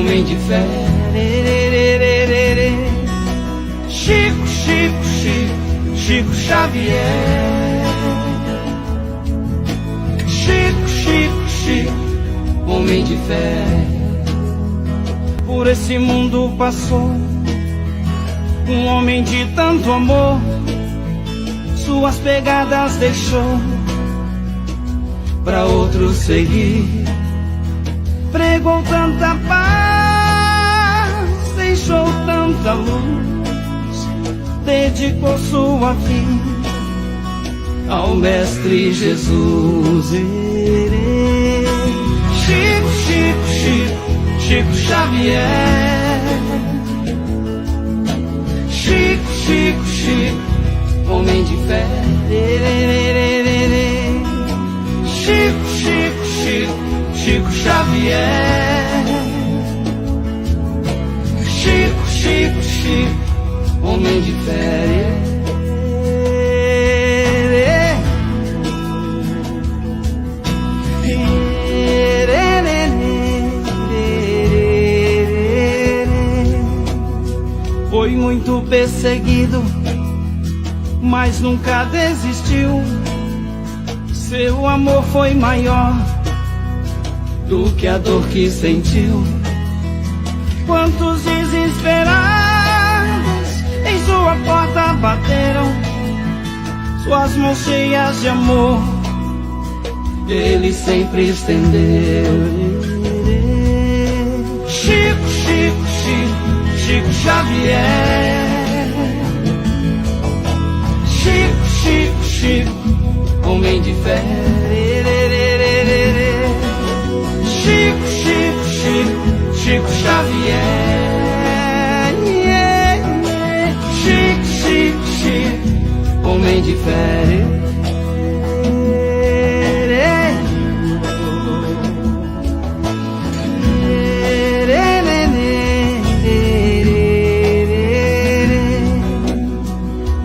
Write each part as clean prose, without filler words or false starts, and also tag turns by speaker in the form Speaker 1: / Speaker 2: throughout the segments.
Speaker 1: homem de fé. Chico, Chico, Chico, Chico Xavier. Chico, Chico, Chico, homem de fé. Por esse mundo passou um homem de tanto amor, suas pegadas deixou pra outros seguir. Pregou tanta paz, deixou tanta luz, dedicou sua vida ao Mestre Jesus. Chico, Chico, Chico, Chico Xavier. Chico, Chico, Chico, homem de fé. Chico, Chico, Chico, Chico Xavier. Chico, Chico, Chico, homem de fé. Foi muito perseguido, mas nunca desistiu. Seu amor foi maior do que a dor que sentiu. Quantos desesperados em sua porta bateram, suas mãos cheias de amor ele sempre estendeu. Chico, Chico, Chico, Chico Xavier. Chico, Chico, Chico, homem de fé. Chico, Chico, Chico, Chico Xavier. Chico, Chico, Chico, homem de fé.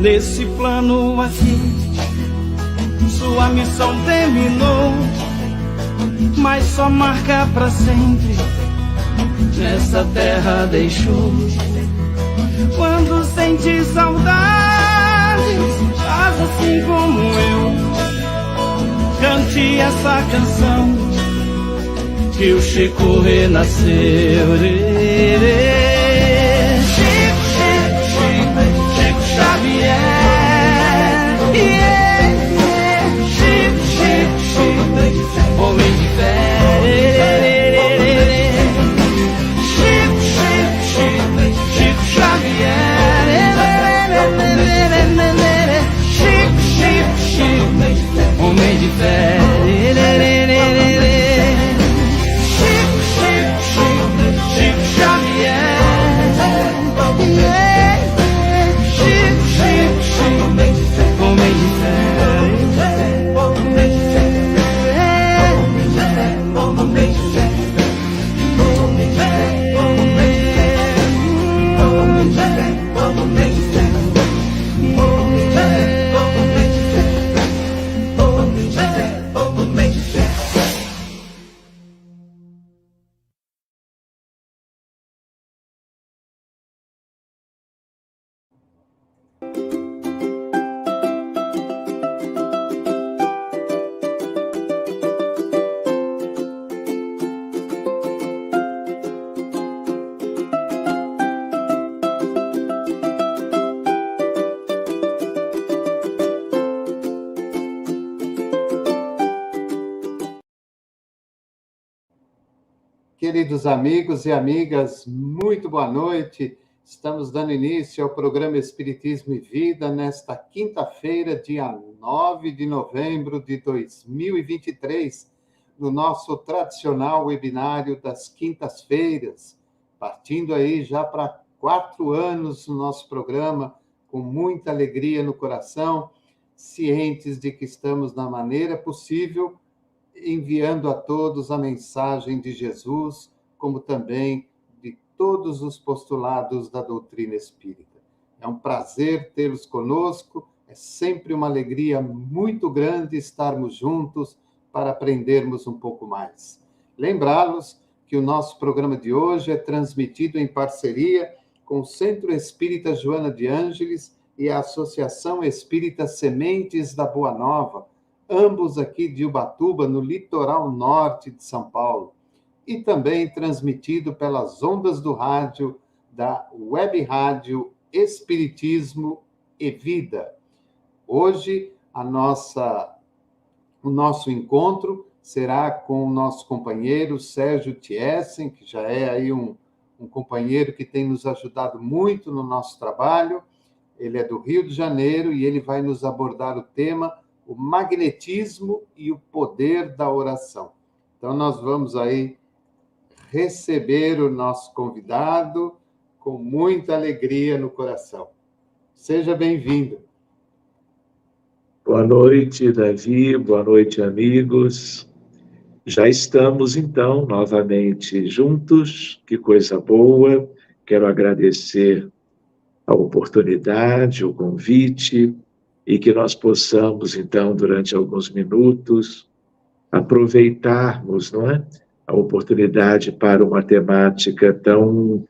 Speaker 1: Nesse plano aqui, sua missão terminou, mas só marca pra sempre nessa terra deixou. Quando sente saudades, faz assim como eu, cante essa canção que o Chico renasceu. Chico, Chico, Chico, Chico Xavier. Chico, Chico, Chico, homem de fé. Chico, Chico, Chico, Chico Xavier. Chico, Chico, Chico, homem de fé. Chico, Chico, Chico, Chico Xavier. Chico, Chico, Chico, homem de fé.
Speaker 2: Queridos amigos e amigas, muito boa noite. Estamos dando início ao programa Espiritismo e Vida nesta quinta-feira, dia 9 de novembro de 2023, no nosso tradicional webinário das quintas-feiras, partindo aí já para 4 anos no nosso programa, com muita alegria no coração, cientes de que estamos, na maneira possível, enviando a todos a mensagem de Jesus, como também de todos os postulados da doutrina espírita. É um prazer tê-los conosco, é sempre uma alegria muito grande estarmos juntos para aprendermos um pouco mais. Lembrá-los que o nosso programa de hoje é transmitido em parceria com o Centro Espírita Joana de Ângeles e a Associação Espírita Sementes da Boa Nova, ambos aqui de Ubatuba, no litoral norte de São Paulo, e também transmitido pelas ondas do rádio da Web Rádio Espiritismo e Vida. Hoje, o nosso encontro será com o nosso companheiro Sérgio Thiessen, que já é aí um companheiro que tem nos ajudado muito no nosso trabalho. Ele é do Rio de Janeiro e ele vai nos abordar o tema, o magnetismo e o poder da oração. Então, nós vamos aí receber o nosso convidado com muita alegria no coração. Seja bem-vindo.
Speaker 3: Boa noite, Davi. Boa noite, amigos. Já estamos, então, novamente juntos. Que coisa boa. Quero agradecer a oportunidade, o convite, e que nós possamos, então, durante alguns minutos, aproveitarmos, não é? A oportunidade para uma temática tão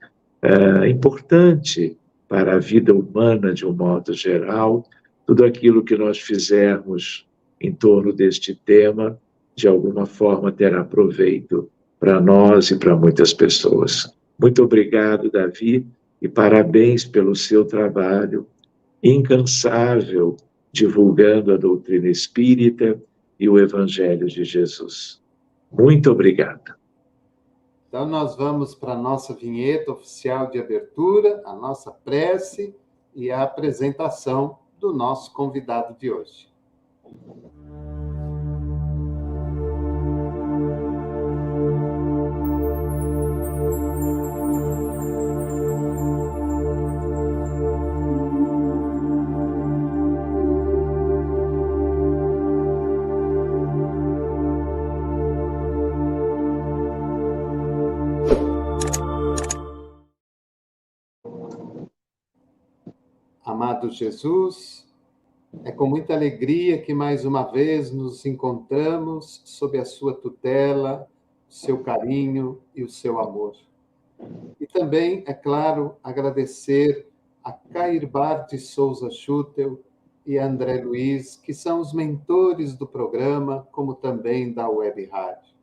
Speaker 3: importante para a vida humana, de um modo geral. Tudo aquilo que nós fizermos em torno deste tema, de alguma forma, terá proveito para nós e para muitas pessoas. Muito obrigado, Davi, e parabéns pelo seu trabalho incansável, divulgando a doutrina espírita e o Evangelho de Jesus. Muito obrigado.
Speaker 2: Então, nós vamos para a nossa vinheta oficial de abertura, a nossa prece e a apresentação do nosso convidado de hoje. Amado Jesus, é com muita alegria que mais uma vez nos encontramos sob a sua tutela, o seu carinho e o seu amor. E também, é claro, agradecer a Cairbar de Souza Schutel e a André Luiz, que são os mentores do programa, como também da Web Rádio.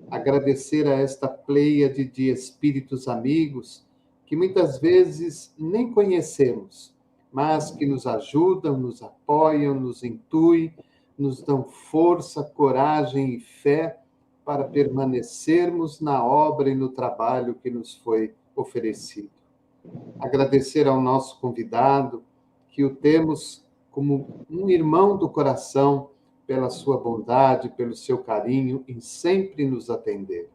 Speaker 2: Agradecer a esta pleiade de espíritos amigos que muitas vezes nem conhecemos, mas que nos ajudam, nos apoiam, nos intuem, nos dão força, coragem e fé para permanecermos na obra e no trabalho que nos foi oferecido. Agradecer ao nosso convidado, que o temos como um irmão do coração, pela sua bondade, pelo seu carinho em sempre nos atender.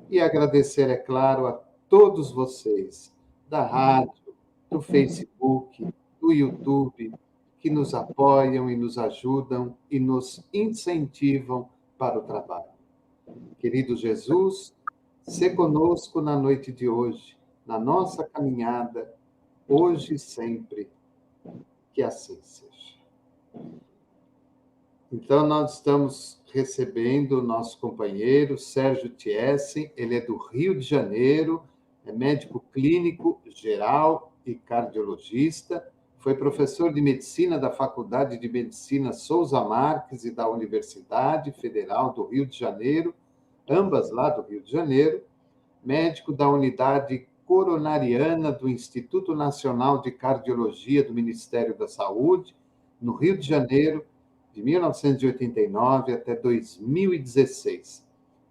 Speaker 2: E agradecer, é claro, a todos vocês, da rádio, do Facebook, do YouTube, que nos apoiam e nos ajudam e nos incentivam para o trabalho. Querido Jesus, sê conosco na noite de hoje, na nossa caminhada, hoje e sempre, que assim seja. Então, nós estamos recebendo o nosso companheiro, Sérgio Thiessen. Ele é do Rio de Janeiro, é médico clínico geral e cardiologista, foi professor de medicina da Faculdade de Medicina Souza Marques e da Universidade Federal do Rio de Janeiro, ambas lá do Rio de Janeiro, médico da Unidade Coronariana do Instituto Nacional de Cardiologia do Ministério da Saúde, no Rio de Janeiro, de 1989 até 2016.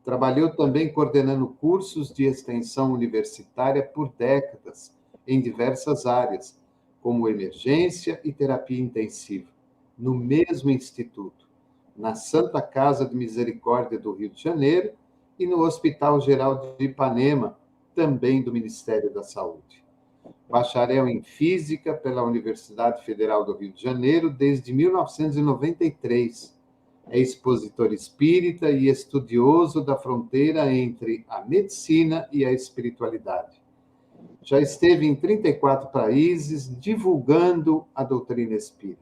Speaker 2: Trabalhou também coordenando cursos de extensão universitária por décadas, em diversas áreas, como emergência e terapia intensiva, no mesmo instituto, na Santa Casa de Misericórdia do Rio de Janeiro e no Hospital Geral de Ipanema, também do Ministério da Saúde. Bacharel em Física pela Universidade Federal do Rio de Janeiro desde 1993. É expositor espírita e estudioso da fronteira entre a medicina e a espiritualidade. Já esteve em 34 países divulgando a doutrina espírita.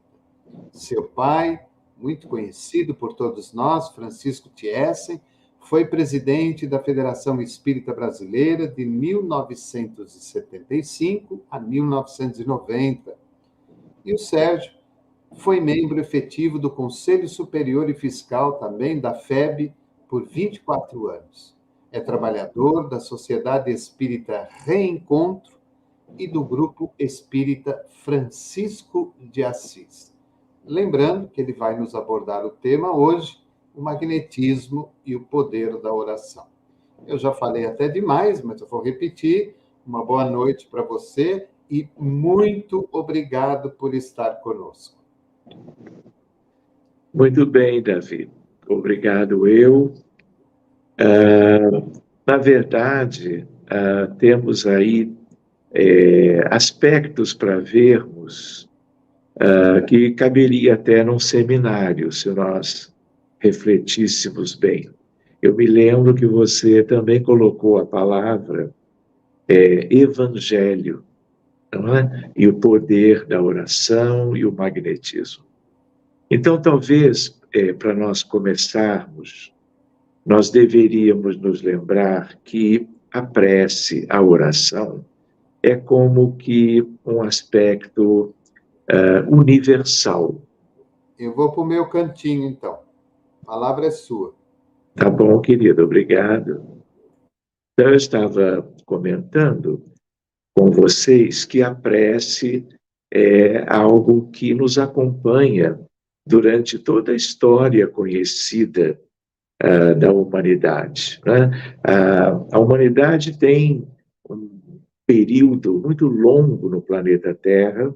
Speaker 2: Seu pai, muito conhecido por todos nós, Francisco Thiessen, Foi presidente da Federação Espírita Brasileira de 1975 a 1990. E o Sérgio foi membro efetivo do Conselho Superior e Fiscal também da FEB por 24 anos. É trabalhador da Sociedade Espírita Reencontro e do Grupo Espírita Francisco de Assis. Lembrando que ele vai nos abordar o tema hoje, o magnetismo e o poder da oração. Eu já falei até demais, mas eu vou repetir. Uma boa noite para você e muito obrigado por estar conosco.
Speaker 3: Muito bem, Davi. Obrigado, eu. Na verdade, temos aí aspectos para vermos que caberia até num seminário, se nós refletíssemos bem. Eu me lembro que você também colocou a palavra evangelho, não é? E o poder da oração e o magnetismo. Então, talvez, para nós começarmos, nós deveríamos nos lembrar que a prece, a oração, é como que um aspecto universal.
Speaker 2: Eu vou para o meu cantinho, então. A palavra é sua.
Speaker 3: Tá bom, querido, obrigado. Então, eu estava comentando com vocês que a prece é algo que nos acompanha durante toda a história conhecida da humanidade, né? A humanidade tem um período muito longo no planeta Terra,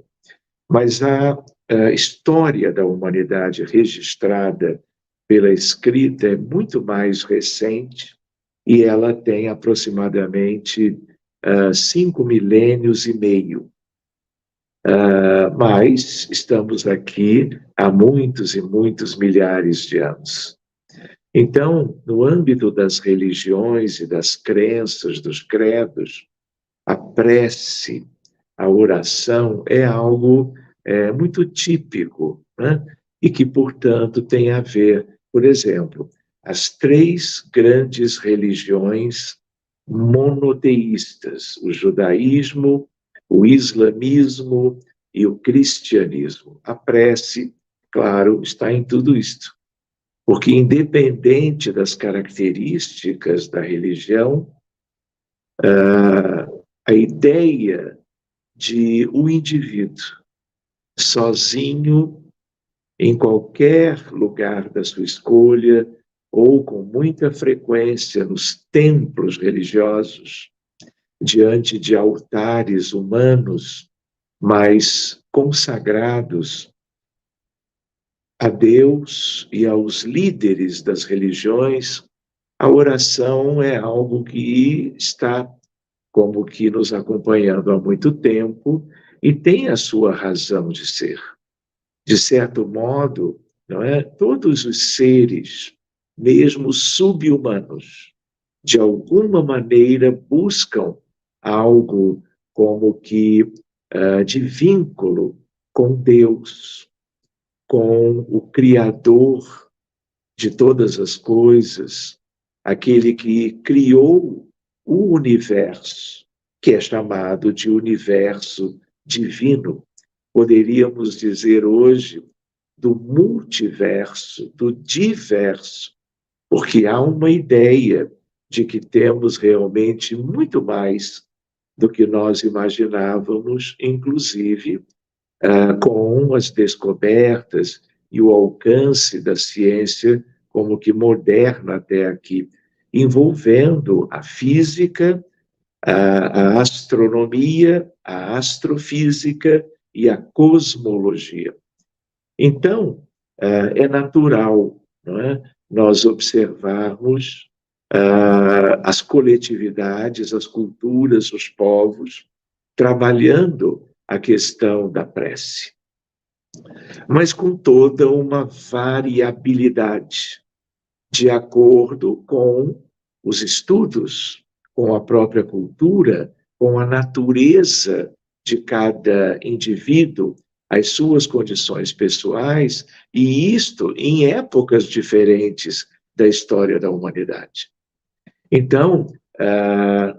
Speaker 3: mas a história da humanidade registrada pela escrita é muito mais recente e ela tem aproximadamente 5 milênios e meio. Mas estamos aqui há muitos e muitos milhares de anos. Então, no âmbito das religiões e das crenças, dos credos, a prece, a oração é algo muito típico, né? E que, portanto, tem a ver, por exemplo, as 3 grandes religiões monoteístas, o judaísmo, o islamismo e o cristianismo. A prece, claro, está em tudo isto. Porque, independente das características da religião, a ideia de o indivíduo sozinho, em qualquer lugar da sua escolha, ou com muita frequência nos templos religiosos, diante de altares humanos, mas consagrados a Deus e aos líderes das religiões, a oração é algo que está como que nos acompanhando há muito tempo e tem a sua razão de ser. De certo modo, não é? Todos os seres, mesmo sub-humanos, de alguma maneira buscam algo como que de vínculo com Deus, com o Criador de todas as coisas, aquele que criou o universo, que é chamado de universo divino. Poderíamos dizer hoje do multiverso, do diverso, porque há uma ideia de que temos realmente muito mais do que nós imaginávamos, inclusive com as descobertas e o alcance da ciência como que moderna até aqui, envolvendo a física, a astronomia, a astrofísica e a cosmologia. Então, é natural, não é, nós observarmos as coletividades, as culturas, os povos, trabalhando a questão da prece, mas com toda uma variabilidade, de acordo com os estudos, com a própria cultura, com a natureza de cada indivíduo, as suas condições pessoais, e isto em épocas diferentes da história da humanidade. Então,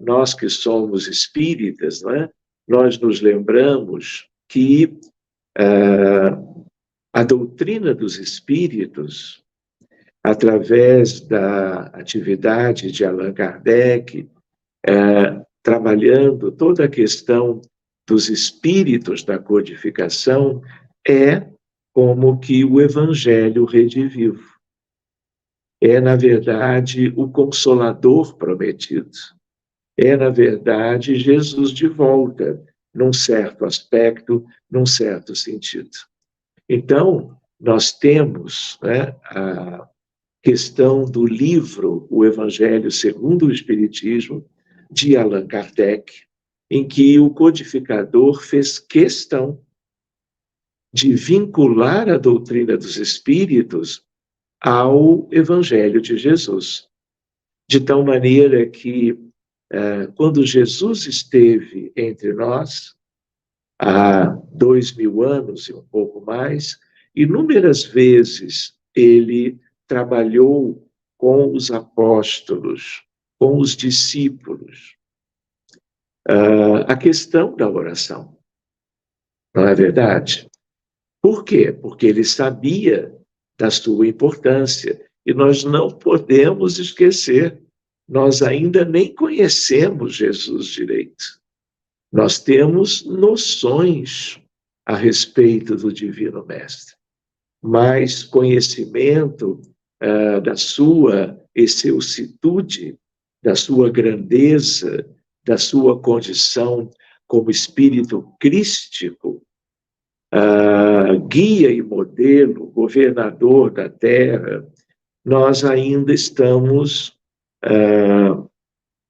Speaker 3: nós que somos espíritas, não é? Nós nos lembramos que a doutrina dos espíritos, através da atividade de Allan Kardec, trabalhando toda a questão dos espíritos da codificação, é como que o Evangelho redivivo. É, na verdade, o Consolador prometido. É, na verdade, Jesus de volta, num certo aspecto, num certo sentido. Então, nós temos, né, a questão do livro O Evangelho segundo o Espiritismo, de Allan Kardec, em que o codificador fez questão de vincular a doutrina dos espíritos ao Evangelho de Jesus. De tal maneira que, quando Jesus esteve entre nós, há 2000 anos e um pouco mais, inúmeras vezes ele trabalhou com os apóstolos, com os discípulos, a questão da oração. Não é verdade? Por quê? Porque ele sabia da sua importância. E nós não podemos esquecer, nós ainda nem conhecemos Jesus direito. Nós temos noções a respeito do Divino Mestre, mas conhecimento da sua excelsitude, da sua grandeza, da sua condição como espírito crístico, guia e modelo, governador da Terra, nós ainda estamos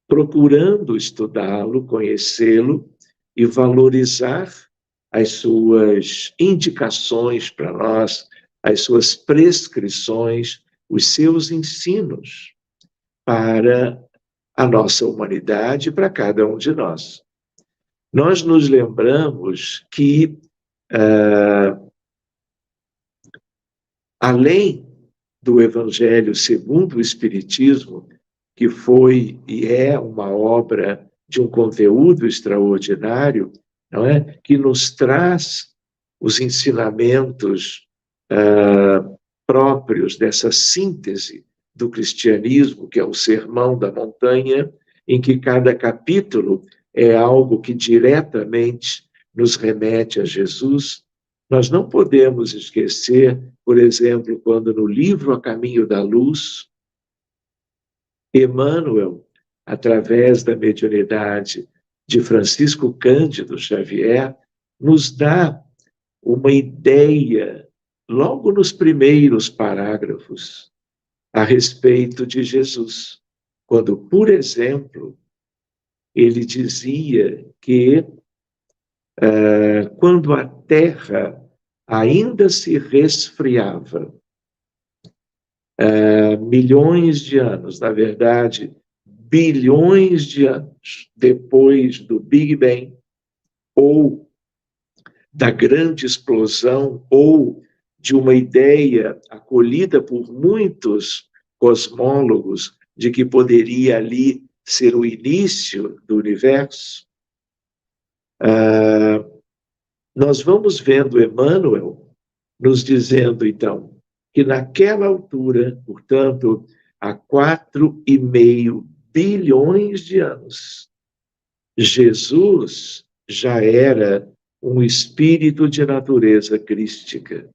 Speaker 3: procurando estudá-lo, conhecê-lo e valorizar as suas indicações para nós, as suas prescrições, os seus ensinos para a nossa humanidade e para cada um de nós. Nós nos lembramos que, além do Evangelho segundo o Espiritismo, que foi e é uma obra de um conteúdo extraordinário, não é? Que nos traz os ensinamentos próprios dessa síntese do cristianismo, que é o Sermão da Montanha, em que cada capítulo é algo que diretamente nos remete a Jesus. Nós não podemos esquecer, por exemplo, quando no livro A Caminho da Luz, Emmanuel, através da mediunidade de Francisco Cândido Xavier, nos dá uma ideia, logo nos primeiros parágrafos, a respeito de Jesus. Quando, por exemplo, ele dizia que quando a Terra ainda se resfriava, milhões de anos, na verdade, bilhões de anos depois do Big Bang, ou da grande explosão, ou de uma ideia acolhida por muitos cosmólogos de que poderia ali ser o início do universo, nós vamos vendo Emmanuel nos dizendo, então, que naquela altura, portanto, há 4,5 bilhões de anos, Jesus já era um espírito de natureza crística.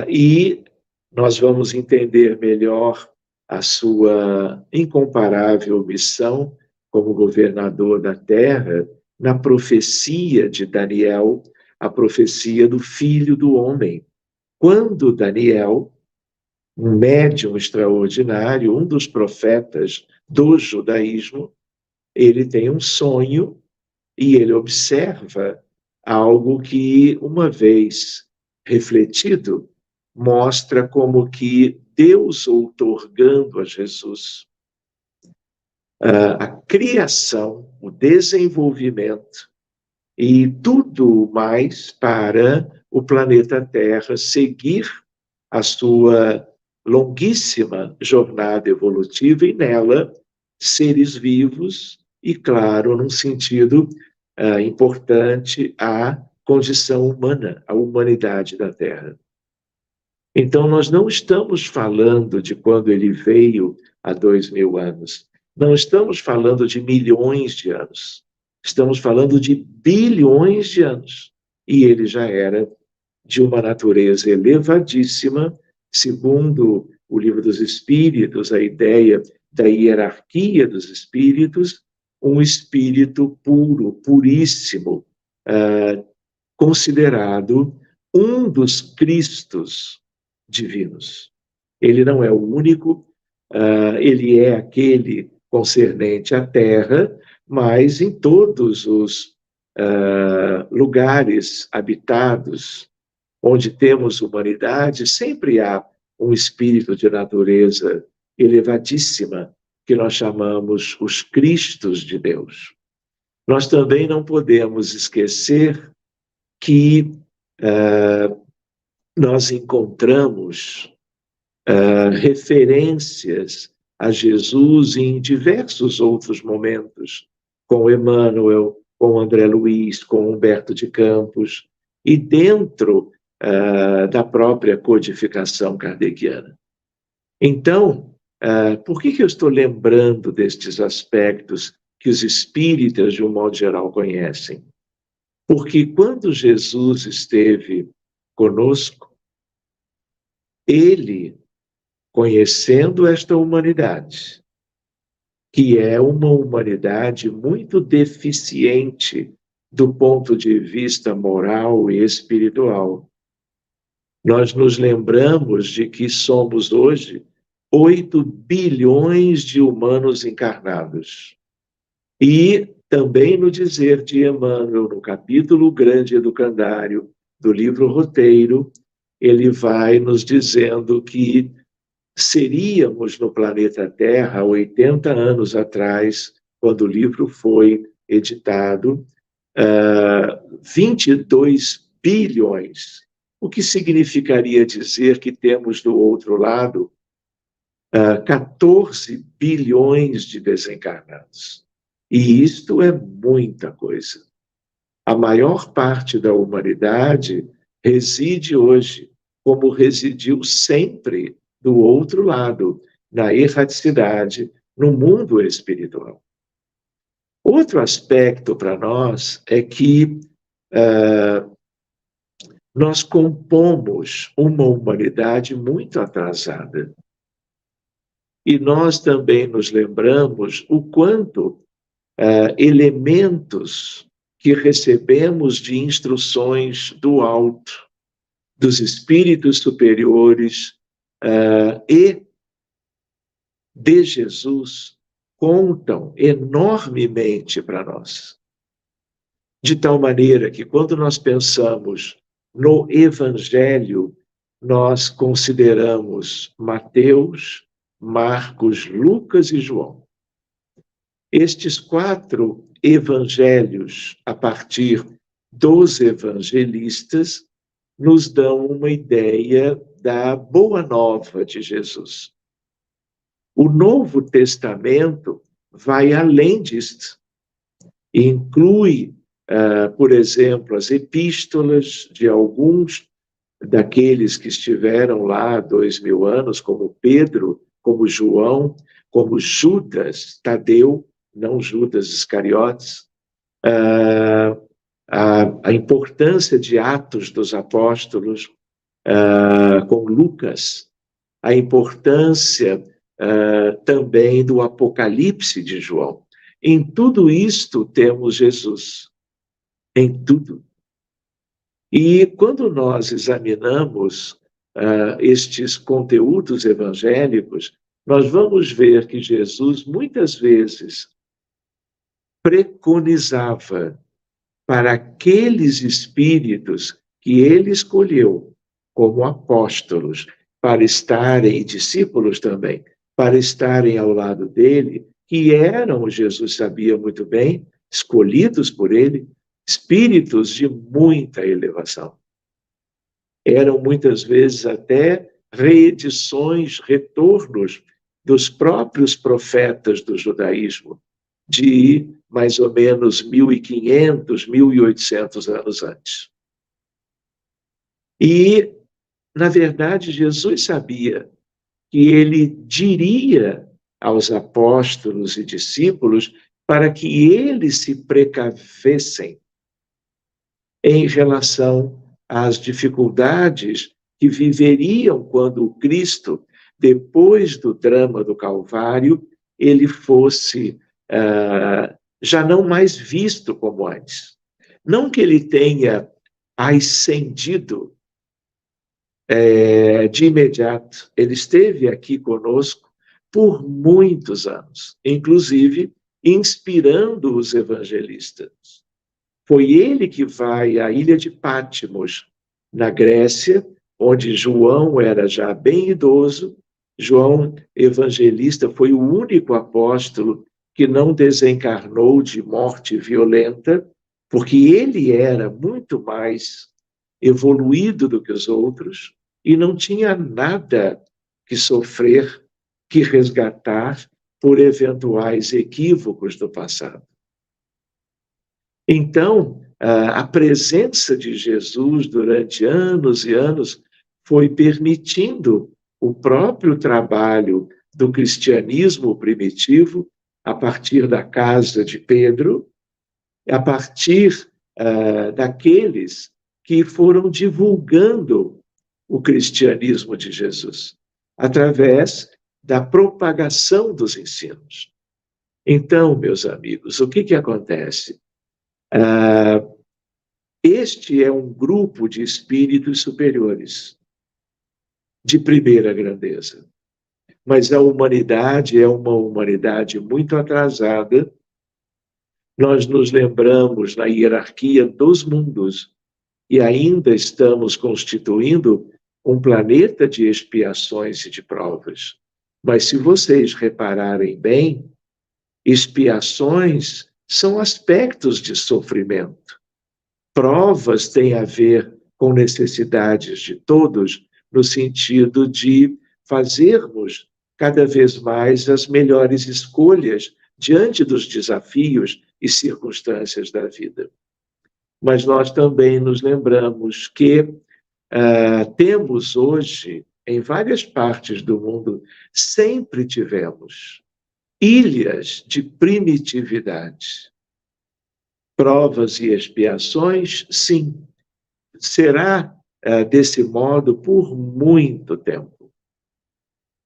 Speaker 3: E nós vamos entender melhor a sua incomparável missão como governador da Terra na profecia de Daniel, a profecia do Filho do Homem. Quando Daniel, um médium extraordinário, um dos profetas do judaísmo, ele tem um sonho e ele observa algo que, uma vez refletido, mostra como que Deus outorgando a Jesus a criação, o desenvolvimento e tudo mais para o planeta Terra seguir a sua longuíssima jornada evolutiva e nela seres vivos e, claro, num sentido importante, a condição humana, a humanidade da Terra. Então, nós não estamos falando de quando ele veio há 2000 anos. Não estamos falando de milhões de anos. Estamos falando de bilhões de anos. E ele já era de uma natureza elevadíssima, segundo o Livro dos Espíritos, a ideia da hierarquia dos espíritos, um espírito puro, puríssimo, considerado um dos Cristos divinos. Ele não é o único, ele é aquele concernente à Terra, mas em todos os lugares habitados onde temos humanidade, sempre há um espírito de natureza elevadíssima, que nós chamamos os Cristos de Deus. Nós também não podemos esquecer que nós encontramos referências a Jesus em diversos outros momentos, com Emmanuel, com André Luiz, com Humberto de Campos, e dentro da própria codificação kardeciana. Então, por que eu estou lembrando destes aspectos que os espíritas, de um modo geral, conhecem? Porque quando Jesus esteve conosco, ele, conhecendo esta humanidade, que é uma humanidade muito deficiente do ponto de vista moral e espiritual, nós nos lembramos de que somos hoje 8 bilhões de humanos encarnados. E também no dizer de Emmanuel, no capítulo grande do Candário, do livro Roteiro, ele vai nos dizendo que seríamos no planeta Terra, 80 anos atrás, quando o livro foi editado, 22 bilhões. O que significaria dizer que temos do outro lado 14 bilhões de desencarnados. E isto é muita coisa. A maior parte da humanidade reside hoje, como residiu sempre do outro lado, na erraticidade, no mundo espiritual. Outro aspecto para nós é que nós compomos uma humanidade muito atrasada. E nós também nos lembramos o quanto elementos que recebemos de instruções do alto, dos espíritos superiores e de Jesus contam enormemente para nós. De tal maneira que quando nós pensamos no Evangelho, nós consideramos Mateus, Marcos, Lucas e João. Estes 4 evangelhos, a partir dos evangelistas, nos dão uma ideia da boa nova de Jesus. O Novo Testamento vai além disto. Inclui, por exemplo, as epístolas de alguns daqueles que estiveram lá há 2000 anos, como Pedro, como João, como Judas Tadeu, não Judas Iscariotes, a importância de Atos dos Apóstolos, com Lucas, a importância também do Apocalipse de João. Em tudo isto temos Jesus, em tudo. E quando nós examinamos estes conteúdos evangélicos, nós vamos ver que Jesus muitas vezes preconizava para aqueles espíritos que ele escolheu como apóstolos para estarem, e discípulos também, para estarem ao lado dele, que eram, Jesus sabia muito bem, escolhidos por ele, espíritos de muita elevação. Eram muitas vezes até reedições, retornos dos próprios profetas do judaísmo, de mais ou menos 1500, 1800 anos antes. E, na verdade, Jesus sabia que ele diria aos apóstolos e discípulos para que eles se precavessem em relação às dificuldades que viveriam quando o Cristo, depois do drama do Calvário, ele fosse já não mais visto como antes. Não que ele tenha ascendido de imediato. Ele esteve aqui conosco por muitos anos, inclusive inspirando os evangelistas. Foi ele que vai à ilha de Patmos, na Grécia, onde João era já bem idoso. João Evangelista foi o único apóstolo que não desencarnou de morte violenta, porque ele era muito mais evoluído do que os outros e não tinha nada que sofrer, que resgatar por eventuais equívocos do passado. Então, a presença de Jesus durante anos e anos foi permitindo o próprio trabalho do cristianismo primitivo, a partir da casa de Pedro, a partir daqueles que foram divulgando o cristianismo de Jesus, através da propagação dos ensinos. Então, meus amigos, o que acontece? Este é um grupo de espíritos superiores, de primeira grandeza. Mas a humanidade é uma humanidade muito atrasada. Nós nos lembramos na hierarquia dos mundos e ainda estamos constituindo um planeta de expiações e de provas. Mas se vocês repararem bem, expiações são aspectos de sofrimento. Provas têm a ver com necessidades de todos, no sentido de fazermos cada vez mais as melhores escolhas diante dos desafios e circunstâncias da vida. Mas nós também nos lembramos que temos hoje, em várias partes do mundo, sempre tivemos ilhas de primitividade. Provas e expiações, sim. Será desse modo por muito tempo.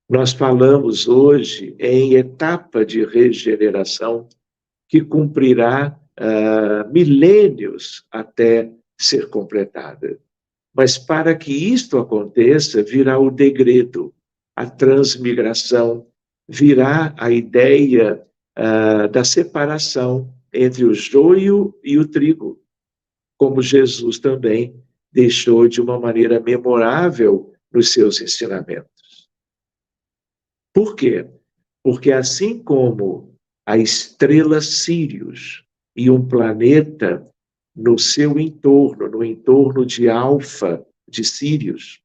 Speaker 3: Nós falamos hoje em etapa de regeneração que cumprirá milênios até ser completada. Mas para que isto aconteça, virá o degredo, a transmigração, virá a ideia da separação entre o joio e o trigo, como Jesus também deixou de uma maneira memorável nos seus ensinamentos. Por quê? Porque assim como a estrela Sírius e um planeta no seu entorno, no entorno de Alfa de Sírius.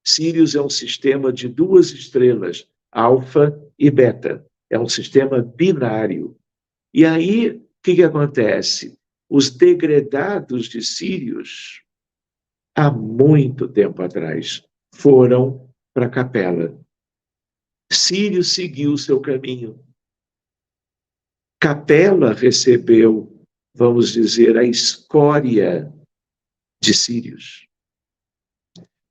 Speaker 3: Sírius é um sistema de duas estrelas, Alfa e Beta. É um sistema binário. E aí, o que acontece? Os degredados de Sírius, há muito tempo atrás, foram para a Capela. Sírius seguiu o seu caminho. Capela recebeu, vamos dizer, a escória de Sírius.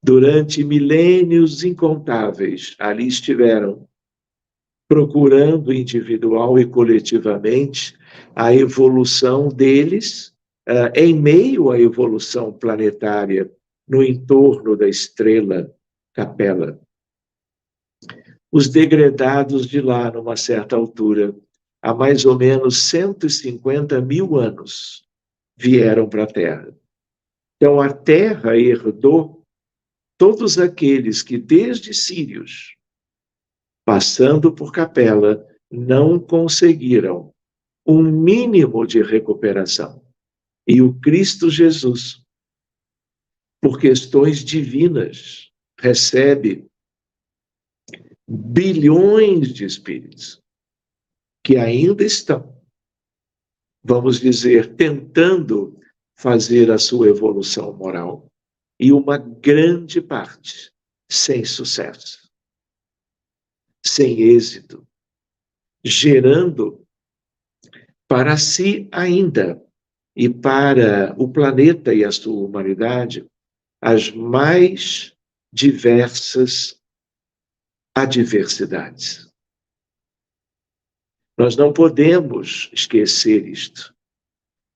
Speaker 3: Durante milênios incontáveis, ali estiveram, procurando individual e coletivamente a evolução deles, em meio à evolução planetária, no entorno da estrela Capela. Os degredados de lá, numa certa altura, há mais ou menos 150 mil anos, vieram para a Terra. Então, a Terra herdou todos aqueles que, desde Sírius, passando por Capela, não conseguiram um mínimo de recuperação. E o Cristo Jesus, por questões divinas, recebe bilhões de espíritos que ainda estão, vamos dizer, tentando fazer a sua evolução moral, e uma grande parte sem sucesso, sem êxito, gerando para si ainda e para o planeta e a sua humanidade as mais diversas adversidades. Nós não podemos esquecer isto.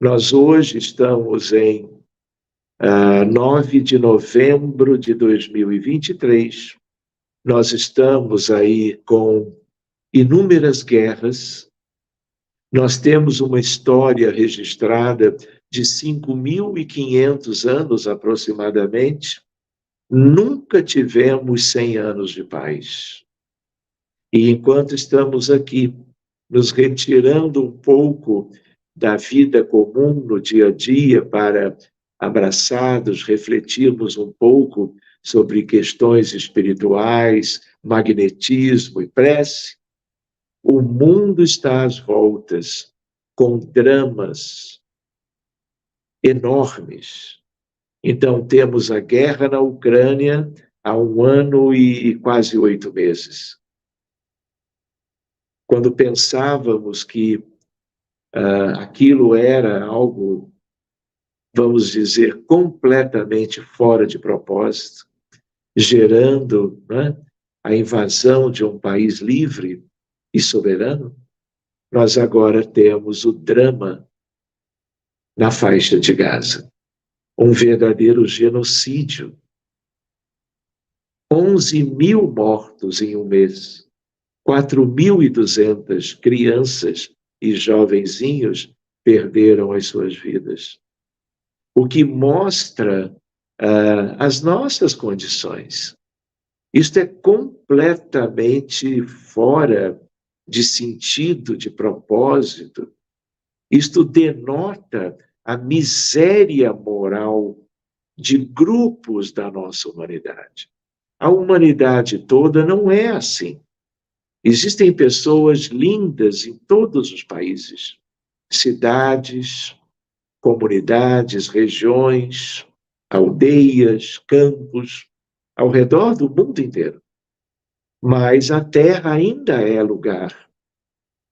Speaker 3: Nós hoje estamos em 9 de novembro de 2023. Nós estamos aí com inúmeras guerras. Nós temos uma história registrada de 5.500 anos aproximadamente. Nunca tivemos 100 anos de paz. E enquanto estamos aqui, nos retirando um pouco da vida comum no dia a dia para, abraçados, refletirmos um pouco sobre questões espirituais, magnetismo e prece, o mundo está às voltas com dramas enormes. Então, temos a guerra na Ucrânia há 1 ano e quase 8 meses. Quando pensávamos que aquilo era algo, vamos dizer, completamente fora de propósito, gerando, né, a invasão de um país livre e soberano, nós agora temos o drama na faixa de Gaza. Um verdadeiro genocídio. 11.000 mortos em 1 mês. 4.200 crianças e jovenzinhos perderam as suas vidas. O que mostra as nossas condições. Isto é completamente fora de sentido, de propósito. Isto denota a miséria moral de grupos da nossa humanidade. A humanidade toda não é assim. Existem pessoas lindas em todos os países, cidades, comunidades, regiões, aldeias, campos, ao redor do mundo inteiro. Mas a Terra ainda é lugar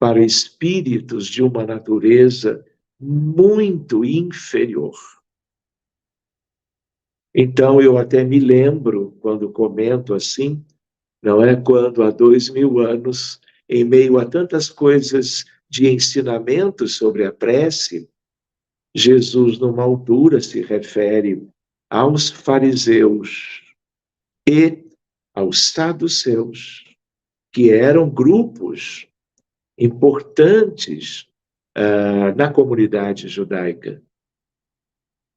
Speaker 3: para espíritos de uma natureza muito inferior. Então, eu até me lembro, quando comento assim, não é? Quando há 2.000 anos, em meio a tantas coisas de ensinamento sobre a prece, Jesus, numa altura, se refere aos fariseus e aos saduceus, que eram grupos importantes na comunidade judaica.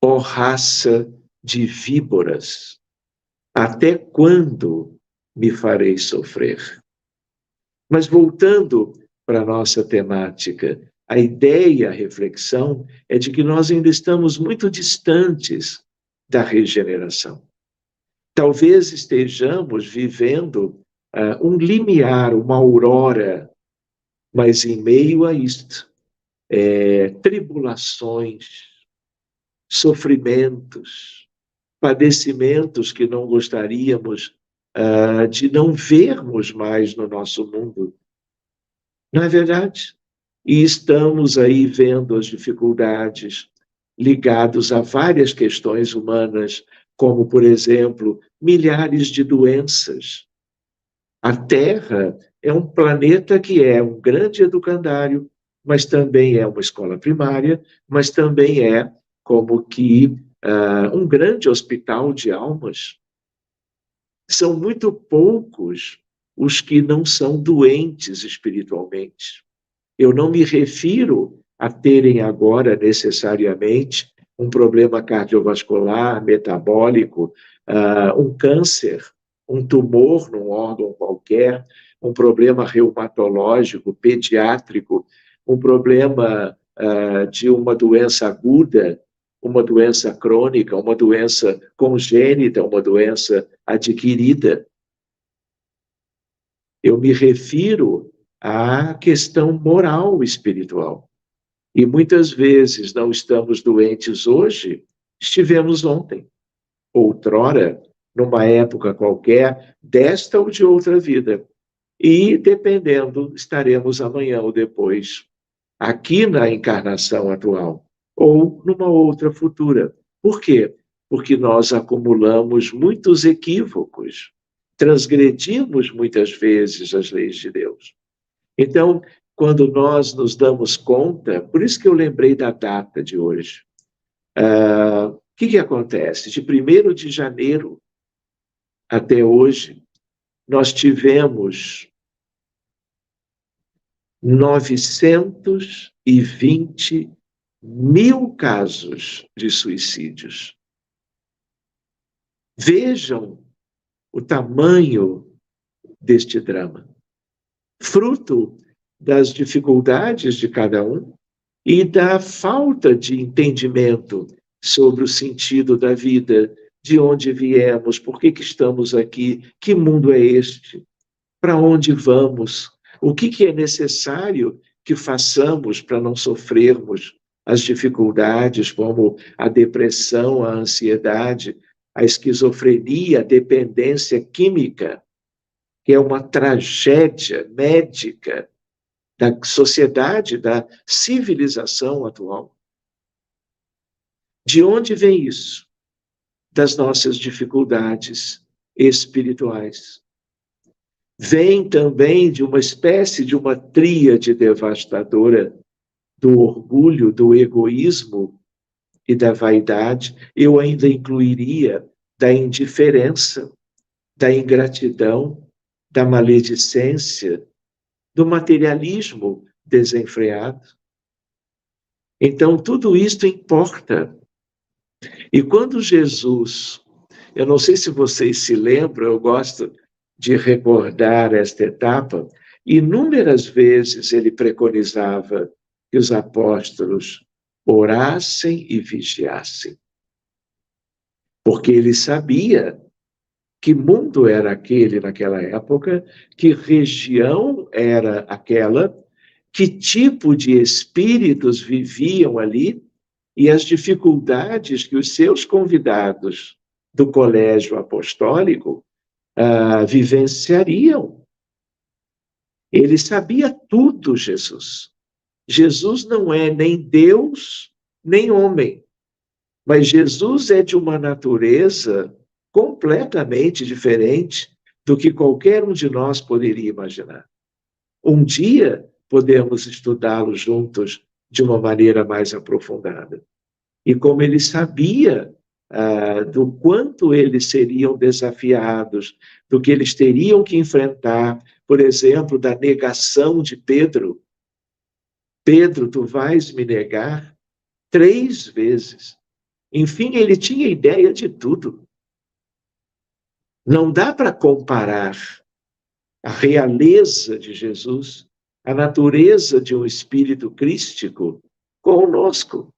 Speaker 3: Ó raça de víboras, até quando me farei sofrer? Mas voltando para a nossa temática, a ideia, a reflexão é de que nós ainda estamos muito distantes da regeneração. Talvez estejamos vivendo um limiar, uma aurora, mas em meio a isto, tribulações, sofrimentos, padecimentos que não gostaríamos de não vermos mais no nosso mundo. Não é verdade? E estamos aí vendo as dificuldades ligadas a várias questões humanas, como, por exemplo, milhares de doenças. A Terra é um planeta que é um grande educandário, mas também é uma escola primária, mas também é como que um grande hospital de almas. São muito poucos os que não são doentes espiritualmente. Eu não me refiro a terem agora necessariamente um problema cardiovascular, metabólico, um câncer, um tumor num órgão qualquer, um problema reumatológico, pediátrico, um problema de uma doença aguda, uma doença crônica, uma doença congênita, uma doença adquirida. Eu me refiro à questão moral espiritual. E muitas vezes não estamos doentes hoje, estivemos ontem, outrora, numa época qualquer, desta ou de outra vida. E, dependendo, estaremos amanhã ou depois, aqui na encarnação atual, ou numa outra futura. Por quê? Porque nós acumulamos muitos equívocos, transgredimos muitas vezes as leis de Deus. Então, quando nós nos damos conta, por isso que eu lembrei da data de hoje, o que acontece? De 1º de janeiro até hoje, nós tivemos 920 mil casos de suicídios. Vejam o tamanho deste drama. Fruto das dificuldades de cada um e da falta de entendimento sobre o sentido da vida, de onde viemos, por que estamos aqui, que mundo é este, para onde vamos, o que é necessário que façamos para não sofrermos as dificuldades como a depressão, a ansiedade, a esquizofrenia, a dependência química, que é uma tragédia médica da sociedade, da civilização atual. De onde vem isso? Das nossas dificuldades espirituais. Vem também de uma espécie de uma tríade devastadora do orgulho, do egoísmo e da vaidade. Eu ainda incluiria da indiferença, da ingratidão, da maledicência, do materialismo desenfreado. Então, tudo isto importa. E quando Jesus, eu não sei se vocês se lembram, eu gosto de recordar esta etapa, inúmeras vezes ele preconizava que os apóstolos orassem e vigiassem. Porque ele sabia que mundo era aquele naquela época, que região era aquela, que tipo de espíritos viviam ali e as dificuldades que os seus convidados do colégio apostólico vivenciariam. Ele sabia tudo, Jesus. Jesus não é nem Deus, nem homem, mas Jesus é de uma natureza completamente diferente do que qualquer um de nós poderia imaginar. Um dia podemos estudá-lo juntos de uma maneira mais aprofundada. E como ele sabia do quanto eles seriam desafiados, do que eles teriam que enfrentar, por exemplo, da negação de Pedro. Pedro, tu vais me negar 3 vezes. Enfim, ele tinha ideia de tudo. Não dá para comparar a realeza de Jesus, a natureza de um espírito crístico conosco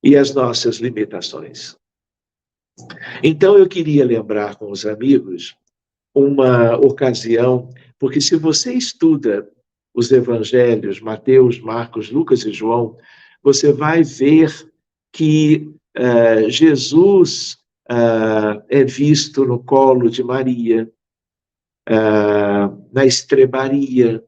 Speaker 3: e as nossas limitações. Então, eu queria lembrar com os amigos uma ocasião, porque se você estuda os evangelhos, Mateus, Marcos, Lucas e João, você vai ver que Jesus é visto no colo de Maria, na estrebaria.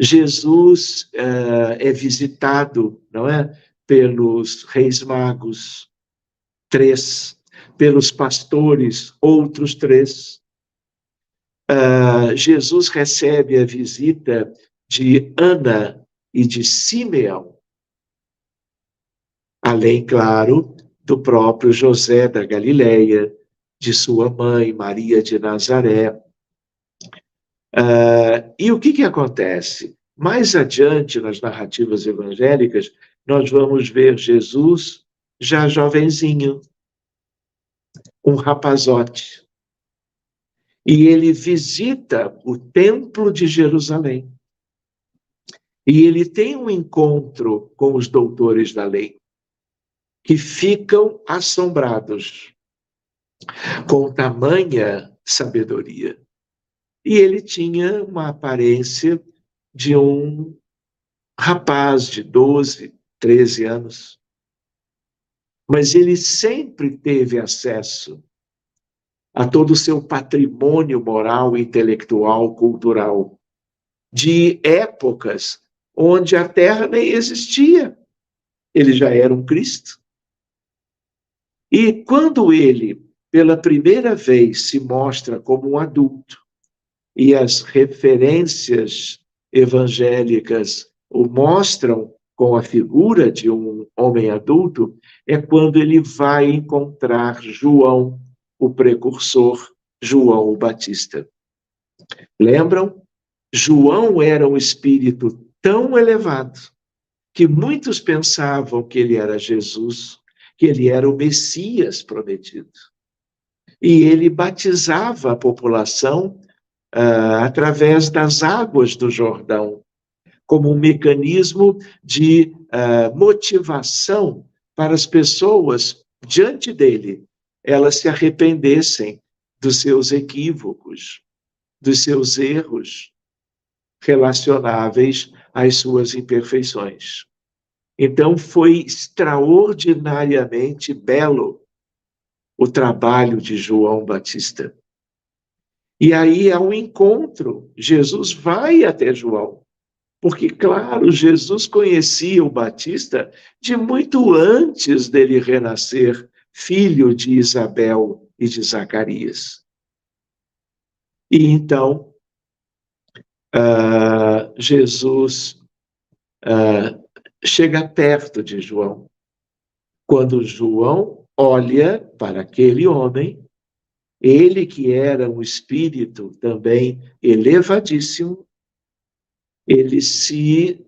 Speaker 3: Jesus é visitado, não é? Pelos reis magos, 3, pelos pastores, outros 3. Jesus recebe a visita de Ana e de Simeão, além, claro, do próprio José da Galileia, de sua mãe, Maria de Nazaré. E o que acontece? Mais adiante, nas narrativas evangélicas, nós vamos ver Jesus já jovenzinho, um rapazote. E ele visita o Templo de Jerusalém. E ele tem um encontro com os doutores da lei, que ficam assombrados com tamanha sabedoria. e ele tinha uma aparência de um rapaz de 12, 13 anos. Mas ele sempre teve acesso a todo o seu patrimônio moral, intelectual, cultural, de épocas onde a Terra nem existia. Ele já era um Cristo. E quando ele, pela primeira vez, se mostra como um adulto, e as referências evangélicas o mostram com a figura de um homem adulto, é quando ele vai encontrar João, o precursor, João o Batista. Lembram? João era um espírito tão elevado que muitos pensavam que ele era Jesus, que ele era o Messias prometido. E ele batizava a população através das águas do Jordão, como um mecanismo de motivação para as pessoas diante dele, elas se arrependessem dos seus equívocos, dos seus erros relacionáveis às suas imperfeições. Então, foi extraordinariamente belo o trabalho de João Batista. E aí há um encontro. Jesus vai até João. Porque, claro, Jesus conhecia o Batista de muito antes dele renascer, filho de Isabel e de Zacarias. E então, Jesus chega perto de João. Quando João olha para aquele homem, ele que era um espírito também elevadíssimo, ele se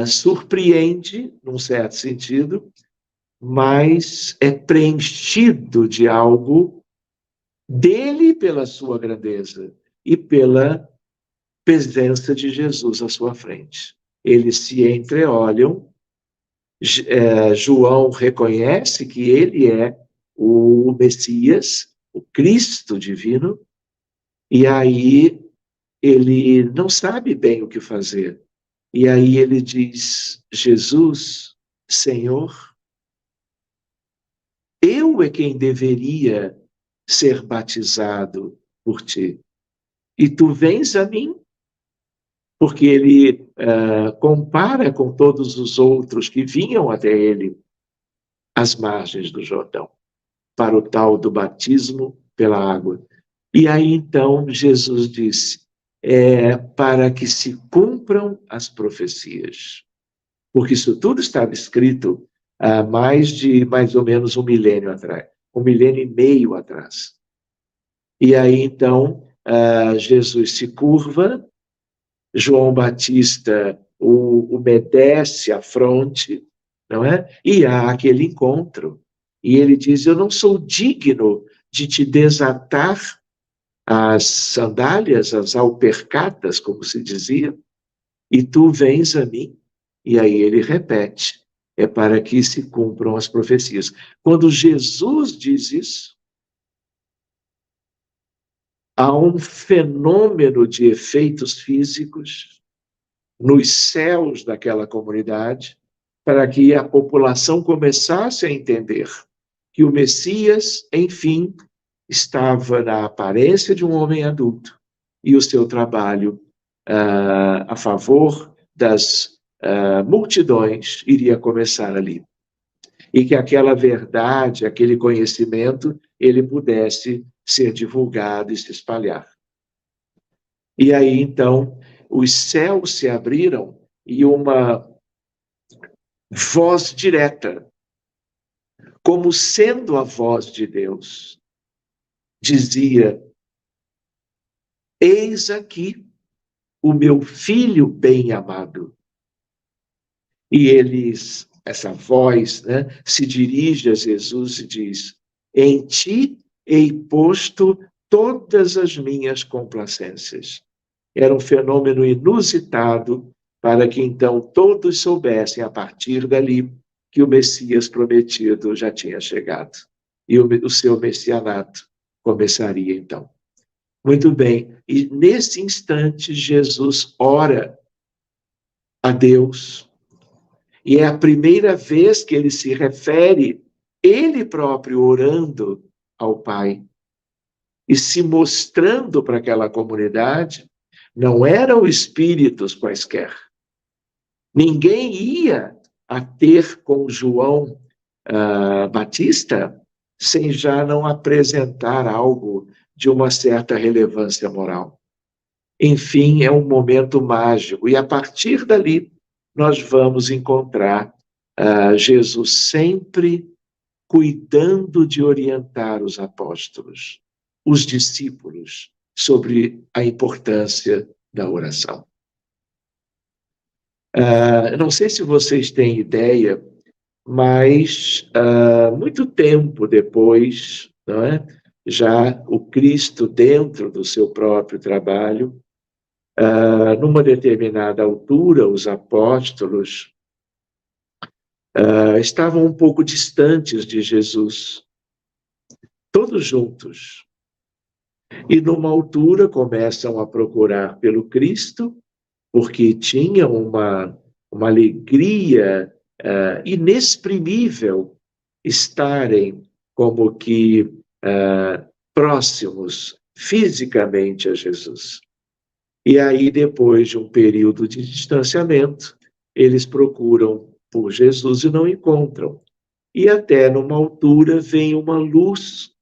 Speaker 3: surpreende, num certo sentido, mas é preenchido de algo dele pela sua grandeza e pela presença de Jesus à sua frente. Eles se entreolham, João reconhece que ele é o Messias, o Cristo divino, e aí ele não sabe bem o que fazer. E aí ele diz: Jesus, Senhor, eu é quem deveria ser batizado por ti. E tu vens a mim? Porque ele compara com todos os outros que vinham até ele às margens do Jordão, para o tal do batismo pela água. E aí então Jesus disse: para que se cumpram as profecias. Porque isso tudo estava escrito há mais ou menos 1 milênio atrás, 1 milênio e meio atrás. E aí então Jesus se curva, João Batista o umedece a fronte, não é? E há aquele encontro. E ele diz: eu não sou digno de te desatar as sandálias, as alpercatas, como se dizia, e tu vens a mim. E aí ele repete: é para que se cumpram as profecias. Quando Jesus diz isso, há um fenômeno de efeitos físicos nos céus daquela comunidade, para que a população começasse a entender que o Messias, enfim, estava na aparência de um homem adulto, e o seu trabalho a favor das multidões iria começar ali. E que aquela verdade, aquele conhecimento, ele pudesse ser divulgado e se espalhar. E aí, então, os céus se abriram e uma voz direta, como sendo a voz de Deus, dizia: eis aqui o meu filho bem-amado. E essa voz, né, se dirige a Jesus e diz: em ti hei posto todas as minhas complacências. Era um fenômeno inusitado para que então todos soubessem, a partir dali, que o Messias prometido já tinha chegado. E o seu messianato começaria então. Muito bem. E nesse instante, Jesus ora a Deus. E é a primeira vez que ele se refere, ele próprio orando ao Pai. E se mostrando para aquela comunidade, não eram espíritos quaisquer. Ninguém ia a ter com João Batista sem já não apresentar algo de uma certa relevância moral. Enfim, é um momento mágico. E a partir dali, nós vamos encontrar Jesus sempre cuidando de orientar os apóstolos, os discípulos, sobre a importância da oração. Não sei se vocês têm ideia, mas muito tempo depois, não é? Já o Cristo, dentro do seu próprio trabalho, numa determinada altura, os apóstolos estavam um pouco distantes de Jesus, todos juntos. E numa altura começam a procurar pelo Cristo, porque tinham uma alegria inexprimível estarem como que próximos fisicamente a Jesus. E aí, depois de um período de distanciamento, eles procuram por Jesus e não encontram. E até numa altura vem uma luz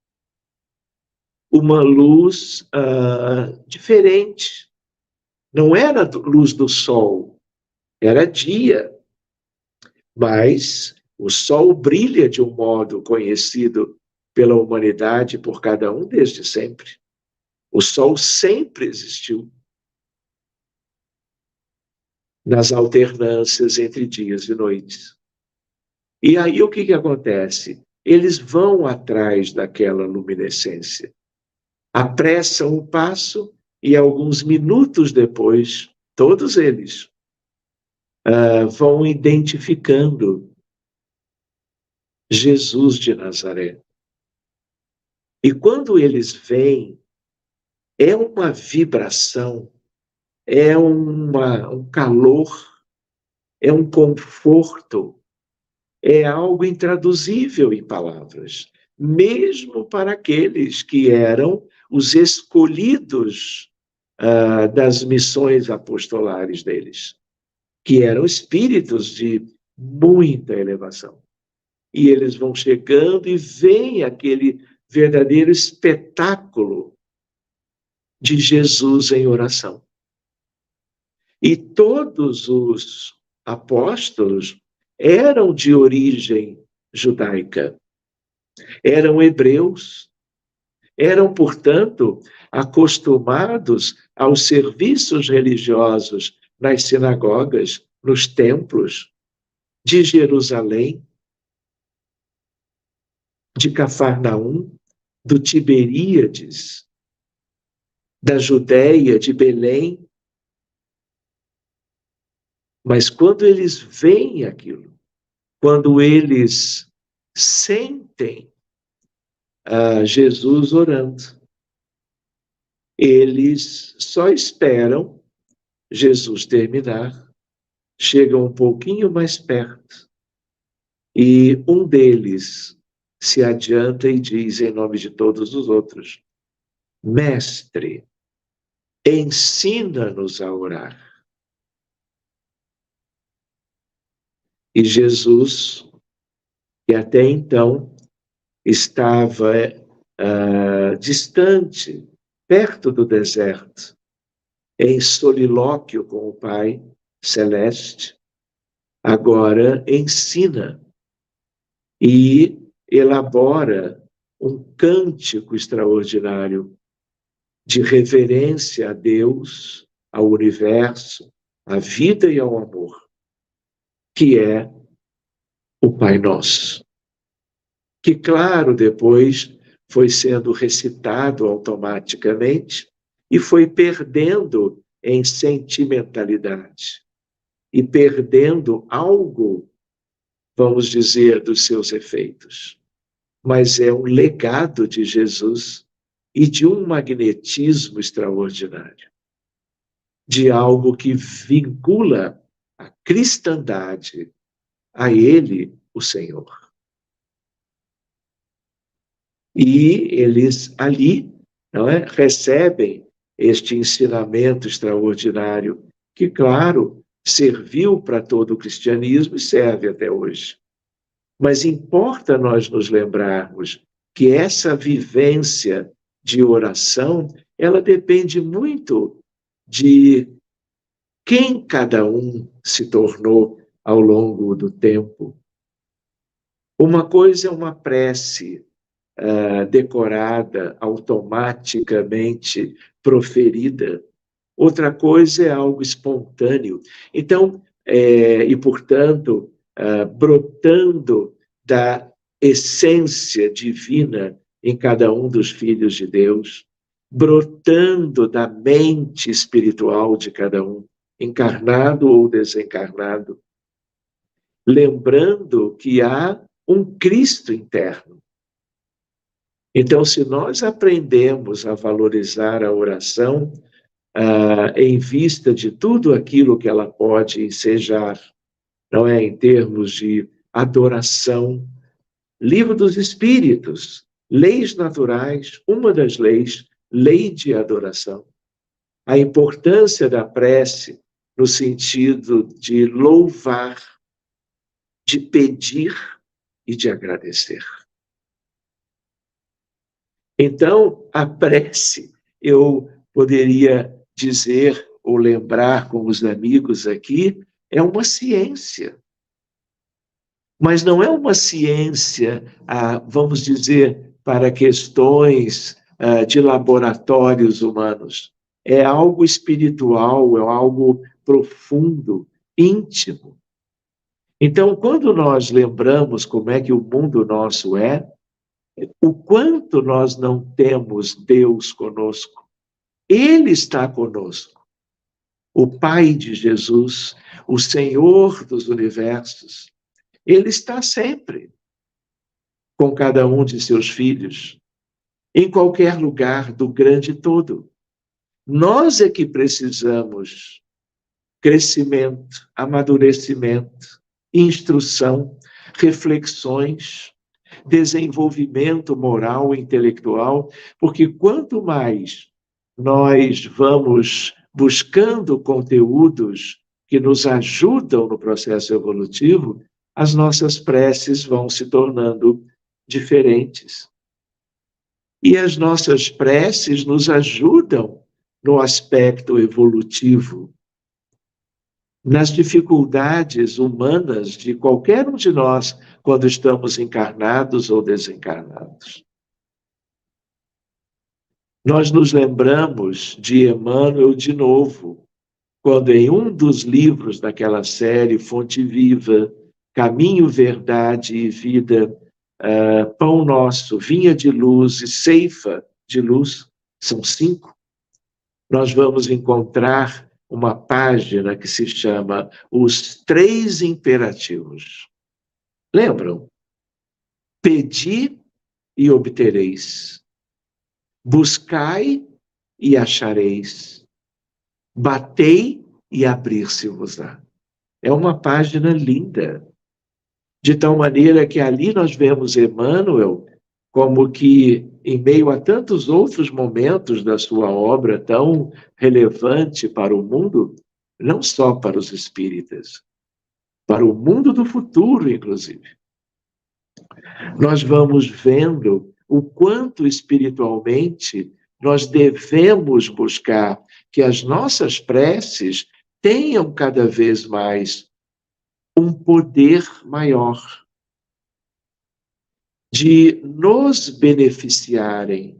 Speaker 3: diferente. Não era a luz do sol, era dia. Mas o sol brilha de um modo conhecido pela humanidade, por cada um desde sempre. O sol sempre existiu. Nas alternâncias entre dias e noites. E aí o que acontece? Eles vão atrás daquela luminescência, apressam o passo e alguns minutos depois, todos eles vão identificando Jesus de Nazaré. E quando eles veem, é uma vibração, é um calor, é um conforto, é algo intraduzível em palavras, mesmo para aqueles que eram os escolhidos das missões apostolares deles, que eram espíritos de muita elevação. E eles vão chegando e veem aquele verdadeiro espetáculo de Jesus em oração. E todos os apóstolos eram de origem judaica, eram hebreus, eram, portanto, acostumados aos serviços religiosos nas sinagogas, nos templos de Jerusalém, de Cafarnaum, do Tiberíades, da Judéia, de Belém. Mas quando eles veem aquilo, quando eles sentem Jesus orando, eles só esperam Jesus terminar, chegam um pouquinho mais perto, e um deles se adianta e diz em nome de todos os outros: Mestre, ensina-nos a orar. E Jesus, que até então estava distante, perto do deserto, em solilóquio com o Pai Celeste, agora ensina e elabora um cântico extraordinário de reverência a Deus, ao universo, à vida e ao amor, que é o Pai Nosso. Que, claro, depois foi sendo recitado automaticamente e foi perdendo em sentimentalidade e perdendo algo, vamos dizer, dos seus efeitos. Mas é um legado de Jesus e de um magnetismo extraordinário, de algo que vincula a cristandade a Ele, o Senhor. E eles ali, não é, recebem este ensinamento extraordinário, que, claro, serviu para todo o cristianismo e serve até hoje. Mas importa nós nos lembrarmos que essa vivência de oração, ela depende muito de quem cada um se tornou ao longo do tempo. Uma coisa é uma prece decorada, automaticamente proferida. Outra coisa é algo espontâneo. Então, e portanto, brotando da essência divina em cada um dos filhos de Deus, brotando da mente espiritual de cada um, encarnado ou desencarnado, lembrando que há um Cristo interno. Então, se nós aprendemos a valorizar a oração em vista de tudo aquilo que ela pode ensejar, não é, em termos de adoração, Livro dos Espíritos, leis naturais, uma das leis, lei de adoração. A importância da prece no sentido de louvar, de pedir e de agradecer. Então, a prece, eu poderia dizer ou lembrar com os amigos aqui, é uma ciência. Mas não é uma ciência, vamos dizer, para questões de laboratórios humanos. É algo espiritual, é algo profundo, íntimo. Então, quando nós lembramos como é que o mundo nosso é, o quanto nós não temos Deus conosco, Ele está conosco. O Pai de Jesus, o Senhor dos universos, Ele está sempre com cada um de seus filhos, em qualquer lugar do grande todo. Nós é que precisamos crescimento, amadurecimento, instrução, reflexões, desenvolvimento moral e intelectual, porque quanto mais nós vamos buscando conteúdos que nos ajudam no processo evolutivo, as nossas preces vão se tornando diferentes. E as nossas preces nos ajudam no aspecto evolutivo, nas dificuldades humanas de qualquer um de nós, quando estamos encarnados ou desencarnados. Nós nos lembramos de Emmanuel de novo, quando em um dos livros daquela série, Fonte Viva, Caminho, Verdade e Vida, Pão Nosso, Vinha de Luz e Ceifa de Luz, são 5, nós vamos encontrar uma página que se chama Os 3 Imperativos. Lembram? Pedi e obtereis. Buscai e achareis. Batei e abrir-se-vos-á. É uma página linda. De tal maneira que ali nós vemos Emmanuel como que, em meio a tantos outros momentos da sua obra tão relevante para o mundo, não só para os espíritas, para o mundo do futuro, inclusive, nós vamos vendo o quanto espiritualmente nós devemos buscar que as nossas preces tenham cada vez mais um poder maior de nos beneficiarem,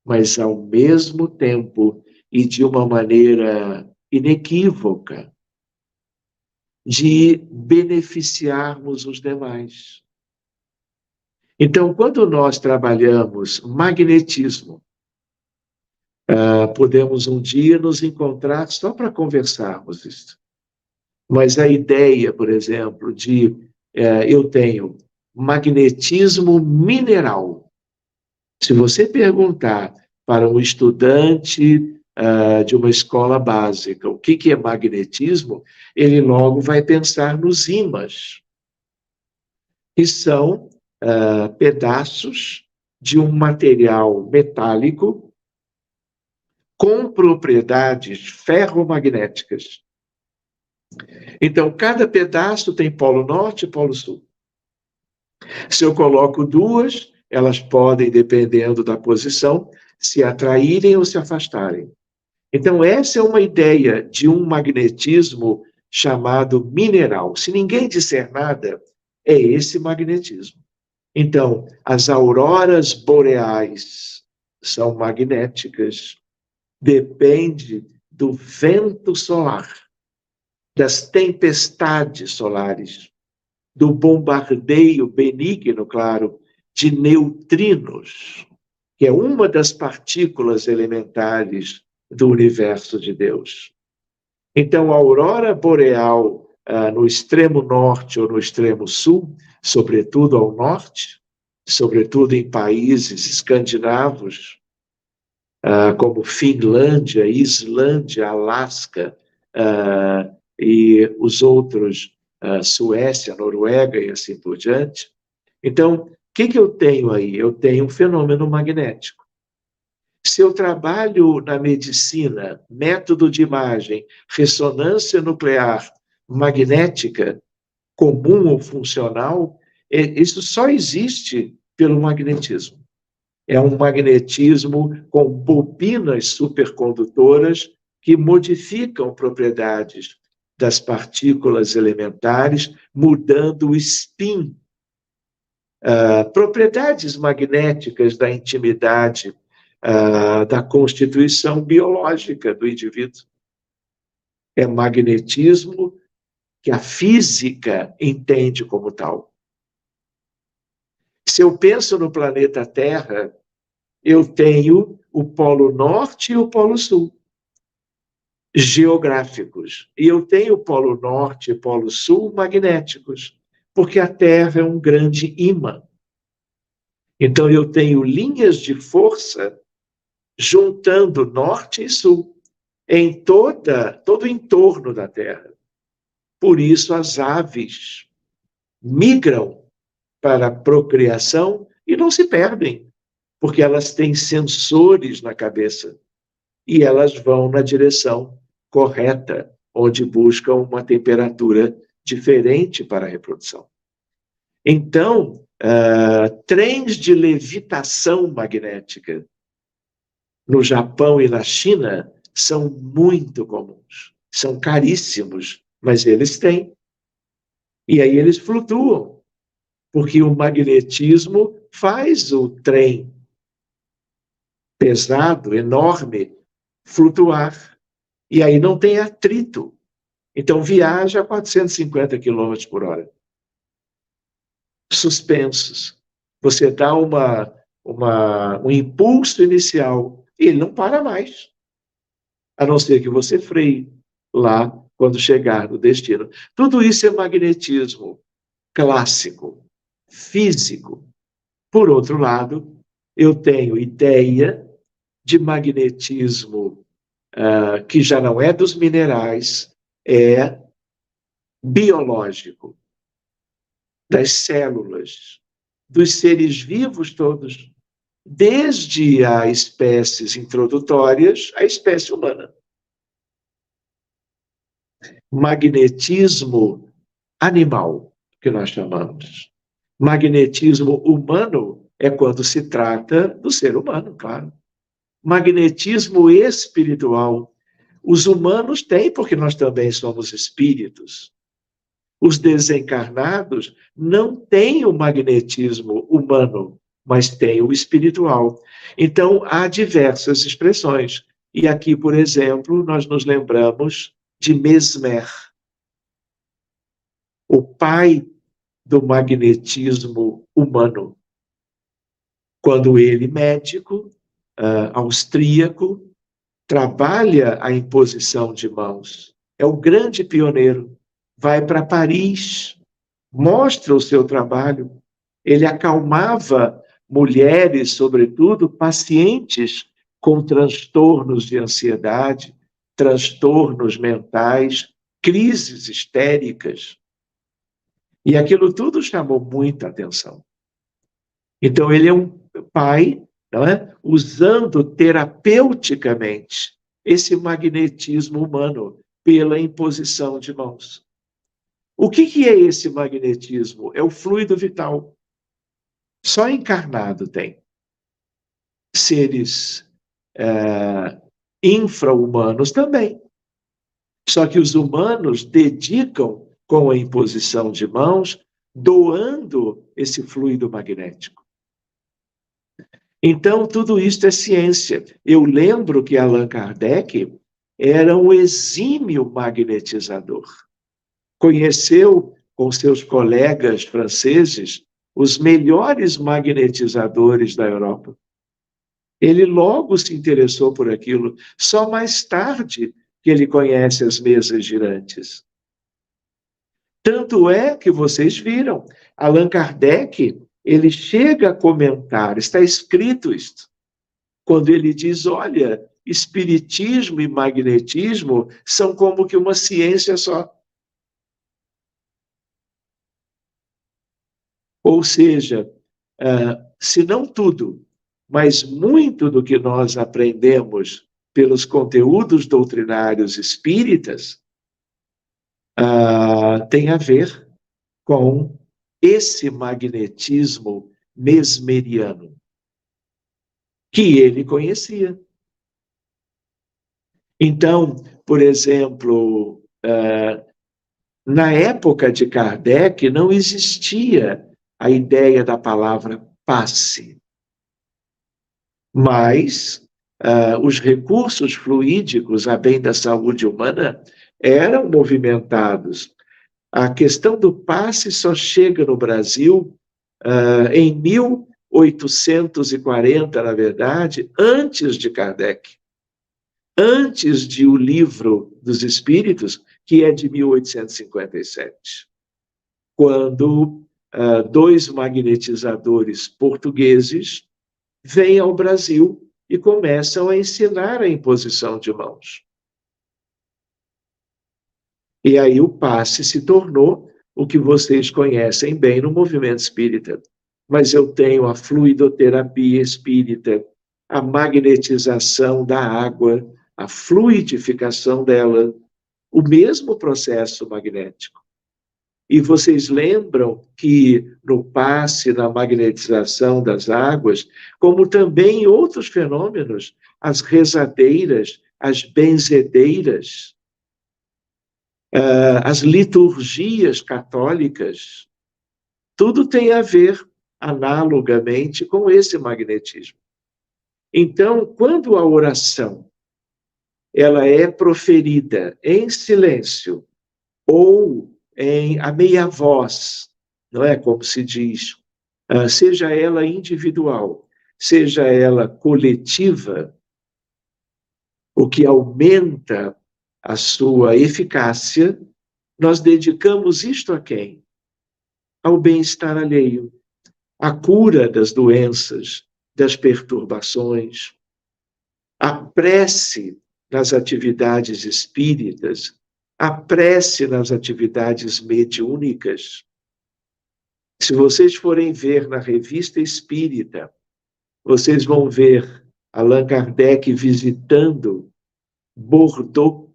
Speaker 3: mas ao mesmo tempo e de uma maneira inequívoca, de beneficiarmos os demais. Então, quando nós trabalhamos magnetismo, podemos um dia nos encontrar só para conversarmos isso. Mas a ideia, por exemplo, de eu tenho magnetismo mineral. Se você perguntar para um estudante de uma escola básica o que é magnetismo, ele logo vai pensar nos ímãs, que são pedaços de um material metálico com propriedades ferromagnéticas. Então, cada pedaço tem polo norte e polo sul. Se eu coloco duas, elas podem, dependendo da posição, se atraírem ou se afastarem. Então, essa é uma ideia de um magnetismo chamado mineral. Se ninguém disser nada, é esse magnetismo. Então, as auroras boreais são magnéticas, depende do vento solar, das tempestades solares, do bombardeio benigno, claro, de neutrinos, que é uma das partículas elementares do universo de Deus. Então, a aurora boreal no extremo norte ou no extremo sul, sobretudo ao norte, sobretudo em países escandinavos, como Finlândia, Islândia, Alasca, e os outros, Suécia, Noruega e assim por diante. Então, o que eu tenho aí? Eu tenho um fenômeno magnético. Se eu trabalho na medicina, método de imagem, ressonância nuclear magnética, comum ou funcional, isso só existe pelo magnetismo. É um magnetismo com bobinas supercondutoras que modificam propriedades das partículas elementares, mudando o spin. Propriedades magnéticas da intimidade, da constituição biológica do indivíduo. É magnetismo que a física entende como tal. Se eu penso no planeta Terra, eu tenho o Polo Norte e o Polo Sul, geográficos. E eu tenho o Polo Norte e o Polo Sul magnéticos, porque a Terra é um grande ímã. Então, eu tenho linhas de força juntando Norte e Sul em todo o entorno da Terra. Por isso, as aves migram para a procriação e não se perdem, porque elas têm sensores na cabeça e elas vão na direção correta, onde buscam uma temperatura diferente para a reprodução. Então, trens de levitação magnética no Japão e na China são muito comuns, são caríssimos, mas eles têm. E aí eles flutuam, porque o magnetismo faz o trem pesado, enorme, flutuar. E aí não tem atrito. Então viaja a 450 km por hora. Suspensos. Você dá um impulso inicial e ele não para mais. A não ser que você freie lá quando chegar no destino. Tudo isso é magnetismo clássico, físico. Por outro lado, eu tenho ideia de magnetismo que já não é dos minerais, é biológico, das células, dos seres vivos todos, desde as espécies introdutórias à espécie humana. Magnetismo animal, que nós chamamos. Magnetismo humano é quando se trata do ser humano, claro. Magnetismo espiritual, os humanos têm, porque nós também somos espíritos. Os desencarnados não têm o magnetismo humano, mas têm o espiritual. Então, há diversas expressões. E aqui, por exemplo, nós nos lembramos de Mesmer, o pai do magnetismo humano. Quando ele, médico, austríaco, trabalha a imposição de mãos. É o grande pioneiro. Vai para Paris, mostra o seu trabalho. Ele acalmava mulheres, sobretudo, pacientes com transtornos de ansiedade, transtornos mentais, crises histéricas. E aquilo tudo chamou muita atenção. Então, ele é um pai, não é? Usando terapeuticamente esse magnetismo humano pela imposição de mãos. O que é esse magnetismo? É o fluido vital. Só encarnado tem. Seres infra-humanos também. Só que os humanos dedicam com a imposição de mãos, doando esse fluido magnético. Então, tudo isso é ciência. Eu lembro que Allan Kardec era um exímio magnetizador. Conheceu, com seus colegas franceses, os melhores magnetizadores da Europa. Ele logo se interessou por aquilo. Só mais tarde que ele conhece as mesas girantes. Tanto é que vocês viram, Allan Kardec, ele chega a comentar, está escrito isto, quando ele diz, olha, espiritismo e magnetismo são como que uma ciência só. Ou seja, se não tudo, mas muito do que nós aprendemos pelos conteúdos doutrinários espíritas tem a ver com esse magnetismo mesmeriano, que ele conhecia. Então, por exemplo, na época de Kardec não existia a ideia da palavra passe, mas os recursos fluídicos a bem da saúde humana eram movimentados. A questão do passe só chega no Brasil em 1840, na verdade, antes de Kardec. Antes de O Livro dos Espíritos, que é de 1857. Quando dois magnetizadores portugueses vêm ao Brasil e começam a ensinar a imposição de mãos. E aí o passe se tornou o que vocês conhecem bem no movimento espírita. Mas eu tenho a fluidoterapia espírita, a magnetização da água, a fluidificação dela, o mesmo processo magnético. E vocês lembram que no passe, na magnetização das águas, como também em outros fenômenos, as rezadeiras, as benzedeiras, as liturgias católicas, tudo tem a ver analogamente com esse magnetismo. Então, quando a oração ela é proferida em silêncio ou a meia voz, não é como se diz, seja ela individual, seja ela coletiva, o que aumenta a sua eficácia, nós dedicamos isto a quem? Ao bem-estar alheio, à cura das doenças, das perturbações, à prece nas atividades espíritas, a prece nas atividades mediúnicas. Se vocês forem ver na Revista Espírita, vocês vão ver Allan Kardec visitando Bordeaux,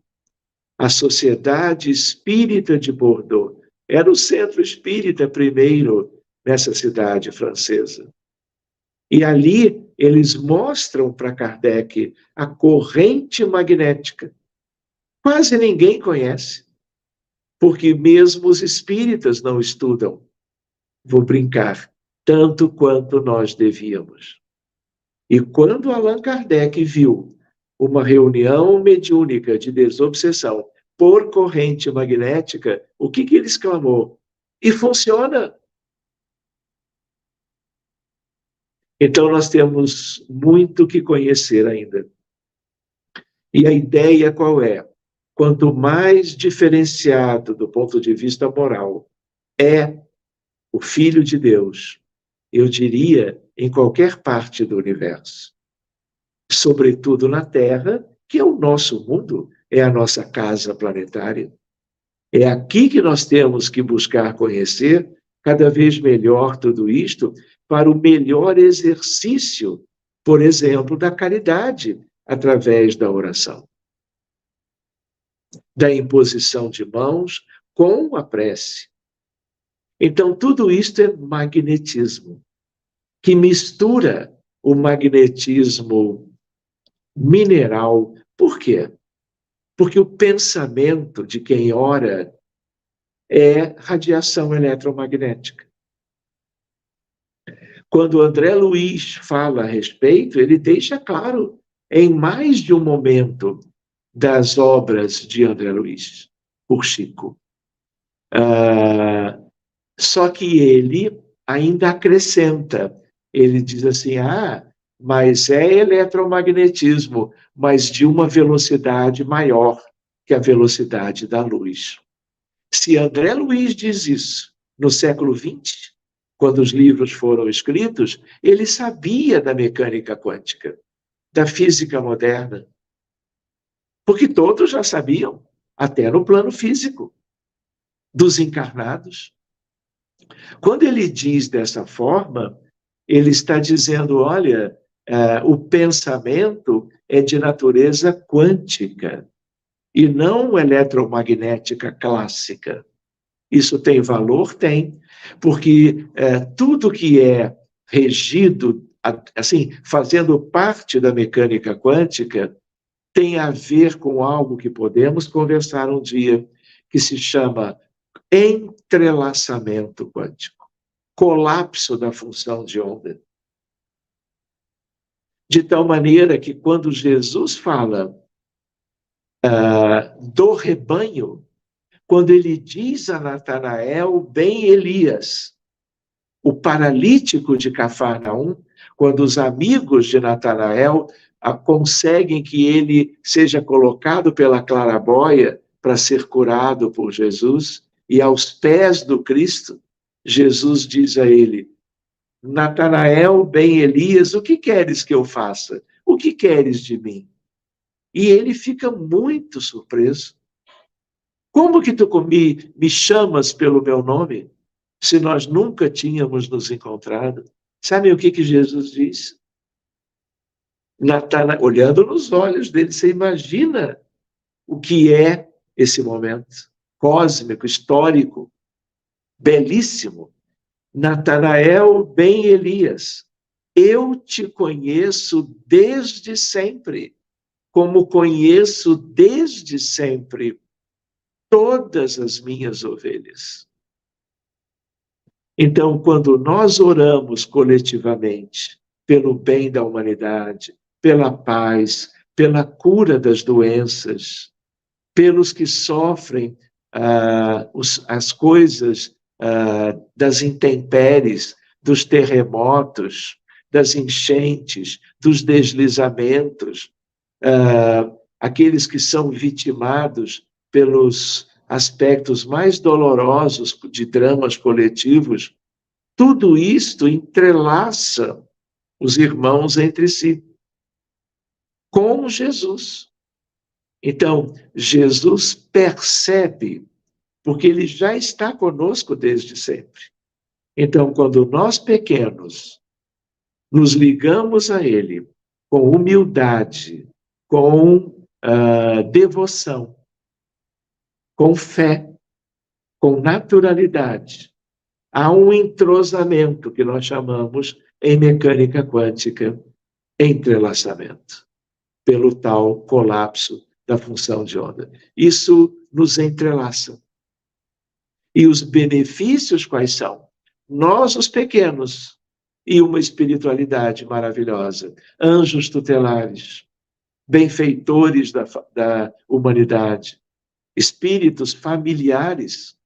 Speaker 3: a Sociedade Espírita de Bordeaux. Era o centro espírita primeiro nessa cidade francesa. E ali eles mostram para Kardec a corrente magnética. Quase ninguém conhece, porque mesmo os espíritas não estudam. Vou brincar, tanto quanto nós devíamos. E quando Allan Kardec viu uma reunião mediúnica de desobsessão por corrente magnética, o que ele exclamou? E funciona! Então nós temos muito que conhecer ainda. E a ideia qual é? Quanto mais diferenciado do ponto de vista moral é o Filho de Deus, eu diria, em qualquer parte do universo, sobretudo na Terra, que é o nosso mundo, é a nossa casa planetária. É aqui que nós temos que buscar conhecer cada vez melhor tudo isto para o melhor exercício, por exemplo, da caridade, através da oração, da imposição de mãos com a prece. Então, tudo isto é magnetismo, que mistura o magnetismo mineral. Por quê? Porque o pensamento de quem ora é radiação eletromagnética. Quando André Luiz fala a respeito, ele deixa claro, em mais de um momento das obras de André Luiz, por Chico. Só que ele ainda acrescenta, ele diz assim, mas é eletromagnetismo, mas de uma velocidade maior que a velocidade da luz. Se André Luiz diz isso no século XX, quando os livros foram escritos, ele sabia da mecânica quântica, da física moderna, porque todos já sabiam, até no plano físico, dos encarnados. Quando ele diz dessa forma, ele está dizendo, olha, o pensamento é de natureza quântica e não eletromagnética clássica. Isso tem valor? Tem, porque tudo que é regido, assim, fazendo parte da mecânica quântica, tem a ver com algo que podemos conversar um dia, que se chama entrelaçamento quântico, colapso da função de onda. De tal maneira que quando Jesus fala do rebanho, quando ele diz a Natanael, bem Elias, o paralítico de Cafarnaum, quando os amigos de Natanael conseguem que ele seja colocado pela claraboia para ser curado por Jesus, e aos pés do Cristo, Jesus diz a ele, Natanael, bem Elias, o que queres que eu faça? O que queres de mim? E ele fica muito surpreso. Como que tu me chamas pelo meu nome, se nós nunca tínhamos nos encontrado? Sabe o que Jesus diz? Olhando nos olhos dele, você imagina o que é esse momento cósmico, histórico, belíssimo. Natanael, bem Elias, eu te conheço desde sempre, como conheço desde sempre todas as minhas ovelhas. Então, quando nós oramos coletivamente pelo bem da humanidade, pela paz, pela cura das doenças, pelos que sofrem as coisas das intempéries, dos terremotos, das enchentes, dos deslizamentos, aqueles que são vitimados pelos aspectos mais dolorosos de dramas coletivos, tudo isto entrelaça os irmãos entre si, com Jesus. Então, Jesus percebe, porque ele já está conosco desde sempre. Então, quando nós pequenos nos ligamos a ele com humildade, com devoção, com fé, com naturalidade, há um entrosamento que nós chamamos em mecânica quântica entrelaçamento, pelo tal colapso da função de onda. Isso nos entrelaça. E os benefícios quais são? Nós, os pequenos, e uma espiritualidade maravilhosa, anjos tutelares, benfeitores da humanidade, espíritos familiares,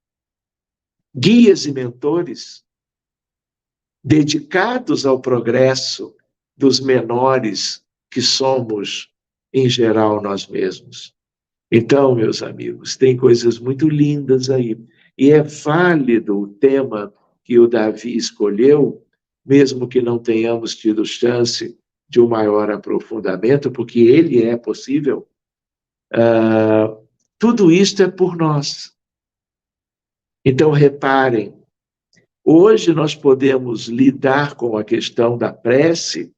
Speaker 3: guias e mentores, dedicados ao progresso dos menores que somos, em geral, nós mesmos. Então, meus amigos, tem coisas muito lindas aí. E é válido o tema que o Davi escolheu, mesmo que não tenhamos tido chance de um maior aprofundamento, porque ele é possível, tudo isto é por nós. Então, reparem, hoje nós podemos lidar com a questão da prece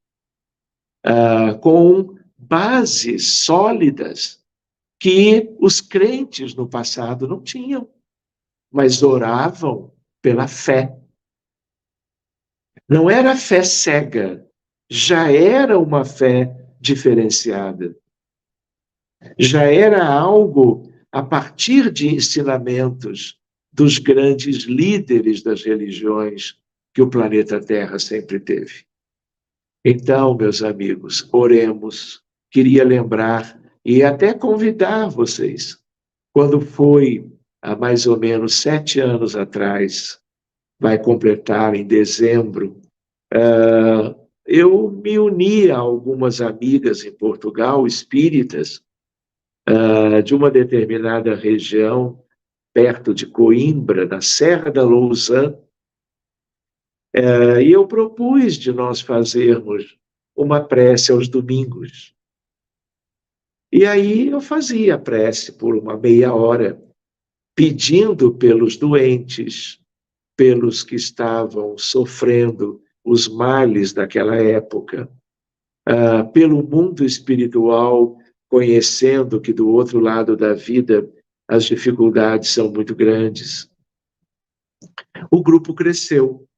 Speaker 3: com bases sólidas que os crentes no passado não tinham, mas oravam pela fé. Não era fé cega, já era uma fé diferenciada. Já era algo a partir de ensinamentos dos grandes líderes das religiões que o planeta Terra sempre teve. Então, meus amigos, oremos. Queria lembrar e até convidar vocês, quando foi há mais ou menos 7 anos atrás, vai completar em dezembro, eu me uni a algumas amigas em Portugal, espíritas, de uma determinada região, perto de Coimbra, na Serra da Lousã, e eu propus de nós fazermos uma prece aos domingos. E aí eu fazia a prece por uma meia hora, pedindo pelos doentes, pelos que estavam sofrendo os males daquela época, pelo mundo espiritual, conhecendo que do outro lado da vida as dificuldades são muito grandes. O grupo cresceu.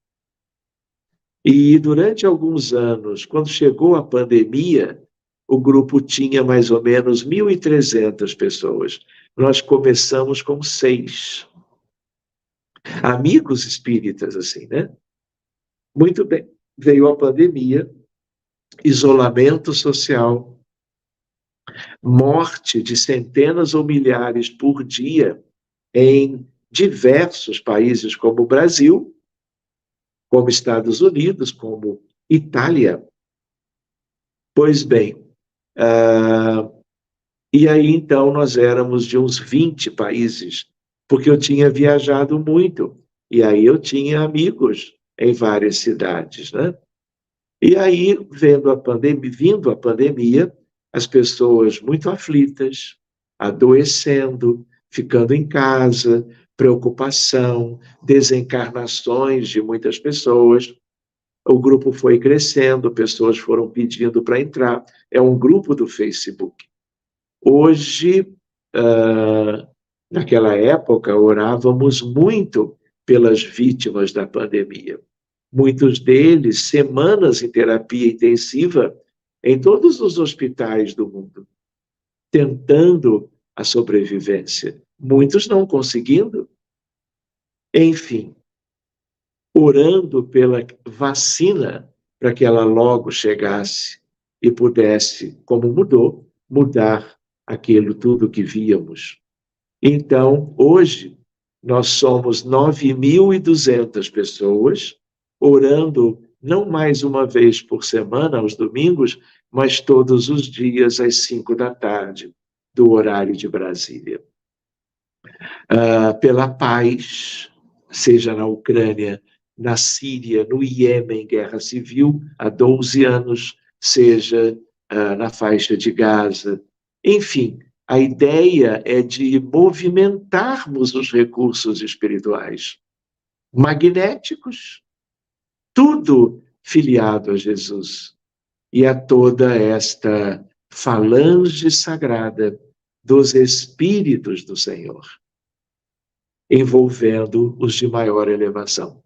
Speaker 3: E durante alguns anos, quando chegou a pandemia, o grupo tinha mais ou menos 1.300 pessoas. Nós começamos com 6. Amigos espíritas, assim, né? Muito bem. Veio a pandemia, isolamento social, morte de centenas ou milhares por dia em diversos países, como o Brasil, como Estados Unidos, como Itália. Pois bem, e aí então nós éramos de uns 20 países, porque eu tinha viajado muito, e aí eu tinha amigos em várias cidades, né? E aí, vindo a pandemia, as pessoas muito aflitas, adoecendo, ficando em casa, preocupação, desencarnações de muitas pessoas. O grupo foi crescendo, pessoas foram pedindo para entrar. É um grupo do Facebook. Hoje, naquela época, orávamos muito pelas vítimas da pandemia. Muitos deles, semanas em terapia intensiva em todos os hospitais do mundo, tentando a sobrevivência. Muitos não conseguindo. Enfim, orando pela vacina para que ela logo chegasse e pudesse, como mudou, mudar aquilo tudo que víamos. Então, hoje, nós somos 9.200 pessoas orando não mais uma vez por semana, aos domingos, mas todos os dias às 5 da tarde, do horário de Brasília. Pela paz, seja na Ucrânia, na Síria, no Iêmen, guerra civil, há 12 anos, seja na faixa de Gaza. Enfim, a ideia é de movimentarmos os recursos espirituais, magnéticos, tudo filiado a Jesus e a toda esta falange sagrada dos Espíritos do Senhor, envolvendo os de maior elevação.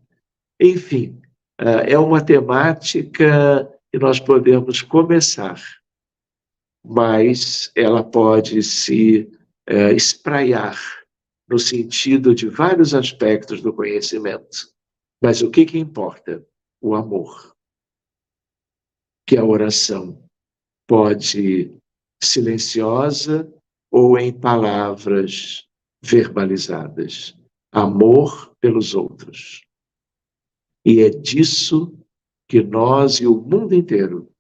Speaker 3: Enfim, é uma temática que nós podemos começar, mas ela pode se espraiar no sentido de vários aspectos do conhecimento. Mas o que importa? O amor. Que a oração pode silenciosa ou em palavras verbalizadas. Amor pelos outros. E é disso que nós e o mundo inteiro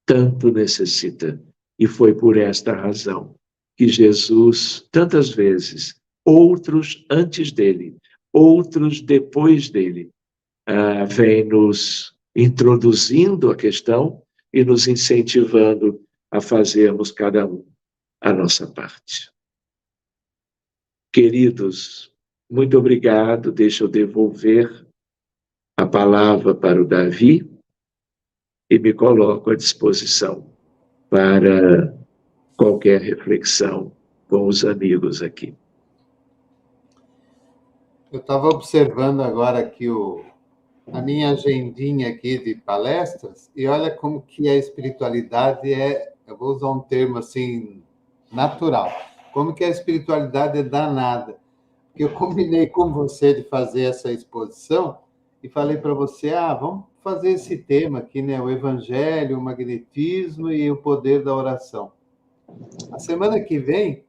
Speaker 3: tanto necessita. E foi por esta razão que Jesus, tantas vezes, outros antes dele, outros depois dele, vem nos introduzindo a questão e nos incentivando a fazermos cada um a nossa parte. Queridos, muito obrigado. Deixa eu devolver a palavra para o Davi e me coloco à disposição para qualquer reflexão com os amigos aqui.
Speaker 2: Eu estava observando agora aqui a minha agendinha aqui de palestras e olha como que a espiritualidade eu vou usar um termo assim, natural. Como que a espiritualidade é danada. Porque eu combinei com você de fazer essa exposição e falei para você, vamos fazer esse tema aqui, né? O Evangelho, o magnetismo e o poder da oração. A semana que vem,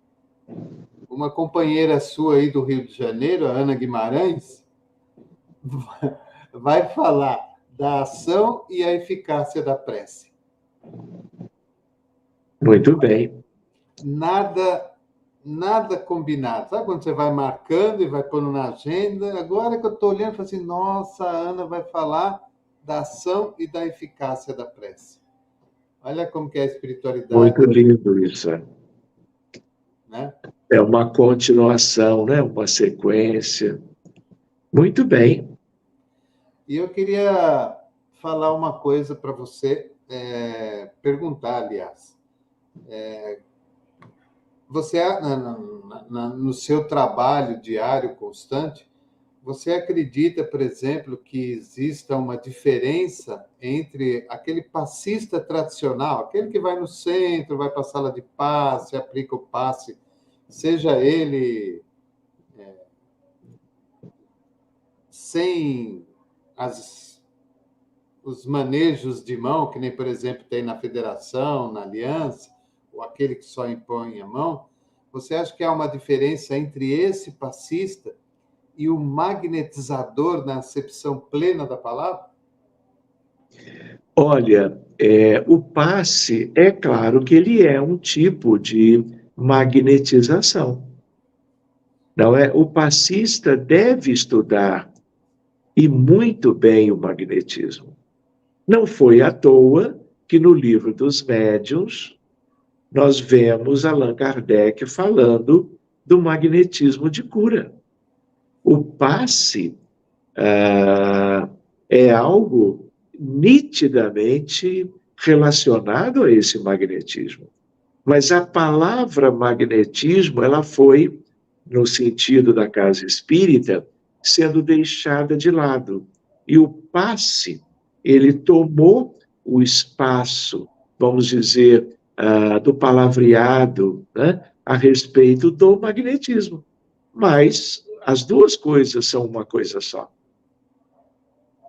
Speaker 2: uma companheira sua aí do Rio de Janeiro, a Ana Guimarães, vai falar da ação e a eficácia da prece.
Speaker 3: Muito bem.
Speaker 2: Nada combinado. Sabe quando você vai marcando e vai pondo na agenda? Agora que eu estou olhando, eu falo assim, nossa, a Ana vai falar da ação e da eficácia da prece. Olha como que é a espiritualidade.
Speaker 3: Muito lindo isso.
Speaker 2: Né?
Speaker 3: É uma continuação, né? Uma sequência. Muito bem. E
Speaker 2: eu queria falar uma coisa para você, perguntar, aliás. Você, no seu trabalho diário constante, você acredita, por exemplo, que exista uma diferença entre aquele passista tradicional, aquele que vai no centro, vai para a sala de passe, aplica o passe, seja ele sem os manejos de mão, que nem, por exemplo, tem na federação, na aliança, ou aquele que só impõe a mão, você acha que há uma diferença entre esse passista e o magnetizador na acepção plena da palavra?
Speaker 3: Olha, o passe, é claro que ele é um tipo de magnetização. Não é? O passista deve estudar, e muito bem, o magnetismo. Não foi à toa que no livro dos médiuns nós vemos Allan Kardec falando do magnetismo de cura. O passe é algo nitidamente relacionado a esse magnetismo. Mas a palavra magnetismo, ela foi, no sentido da casa espírita, sendo deixada de lado. E o passe, ele tomou o espaço, vamos dizer, do palavreado, né, a respeito do magnetismo. Mas as duas coisas são uma coisa só.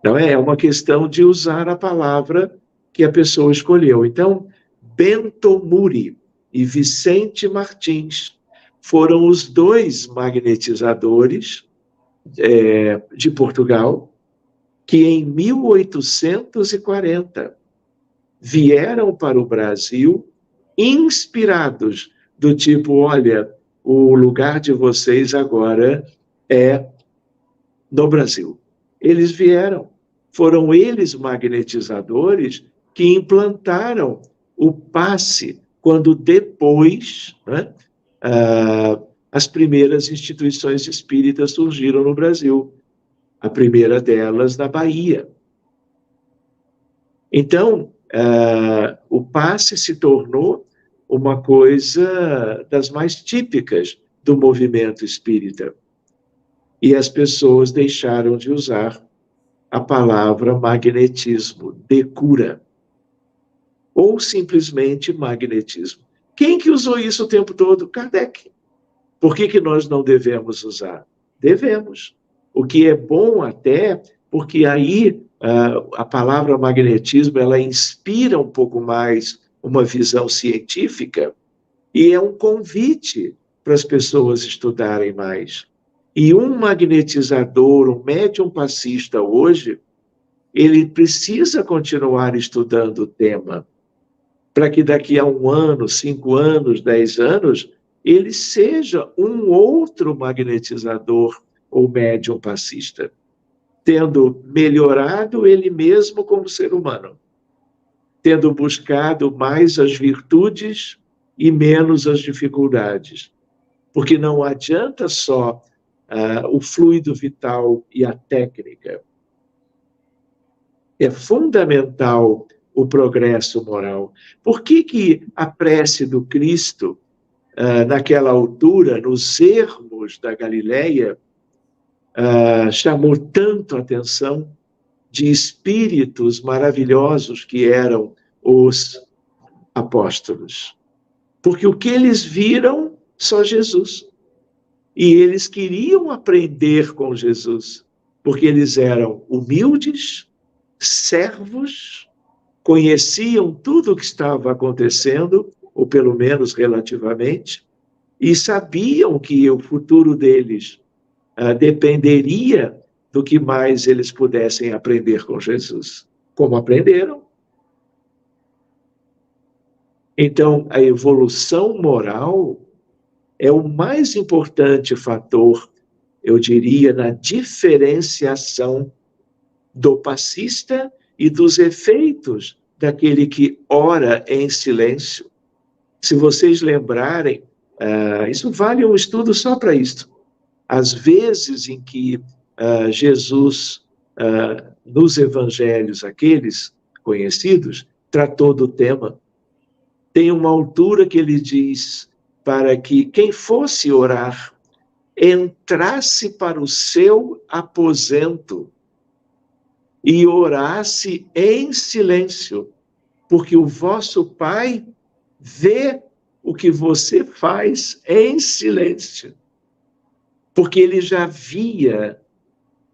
Speaker 3: Não é uma questão de usar a palavra que a pessoa escolheu. Então, Bento Muri e Vicente Martins foram os dois magnetizadores de Portugal que, em 1840, vieram para o Brasil inspirados do tipo, olha, o lugar de vocês agora é no Brasil. Eles vieram, foram eles magnetizadores que implantaram o passe, quando depois, né, as primeiras instituições espíritas surgiram no Brasil. A primeira delas na Bahia. Então, o passe se tornou uma coisa das mais típicas do movimento espírita. E as pessoas deixaram de usar a palavra magnetismo, de cura. Ou simplesmente magnetismo. Quem que usou isso o tempo todo? Kardec. Por que nós não devemos usar? Devemos. O que é bom até, porque aí a palavra magnetismo, ela inspira um pouco mais uma visão científica e é um convite para as pessoas estudarem mais. E um magnetizador, um médium passista hoje, ele precisa continuar estudando o tema, para que daqui a 1 ano, 5 anos, 10 anos, ele seja um outro magnetizador ou médium passista, tendo melhorado ele mesmo como ser humano, tendo buscado mais as virtudes e menos as dificuldades. Porque não adianta só o fluido vital e a técnica. É fundamental o progresso moral. Por que a prece do Cristo, naquela altura, nos ermos da Galileia, chamou tanto a atenção de espíritos maravilhosos que eram os apóstolos? Porque o que eles viram, só Jesus. E eles queriam aprender com Jesus, porque eles eram humildes, servos, conheciam tudo o que estava acontecendo, ou pelo menos relativamente, e sabiam que o futuro deles dependeria do que mais eles pudessem aprender com Jesus. Como aprenderam. Então, a evolução moral é o mais importante fator, eu diria, na diferenciação do passista e dos efeitos daquele que ora em silêncio. Se vocês lembrarem, isso vale um estudo só para isto. As vezes em que Jesus, nos evangelhos, aqueles conhecidos, tratou do tema, tem uma altura que ele diz para que quem fosse orar entrasse para o seu aposento e orasse em silêncio, porque o vosso Pai vê o que você faz em silêncio. Porque ele já via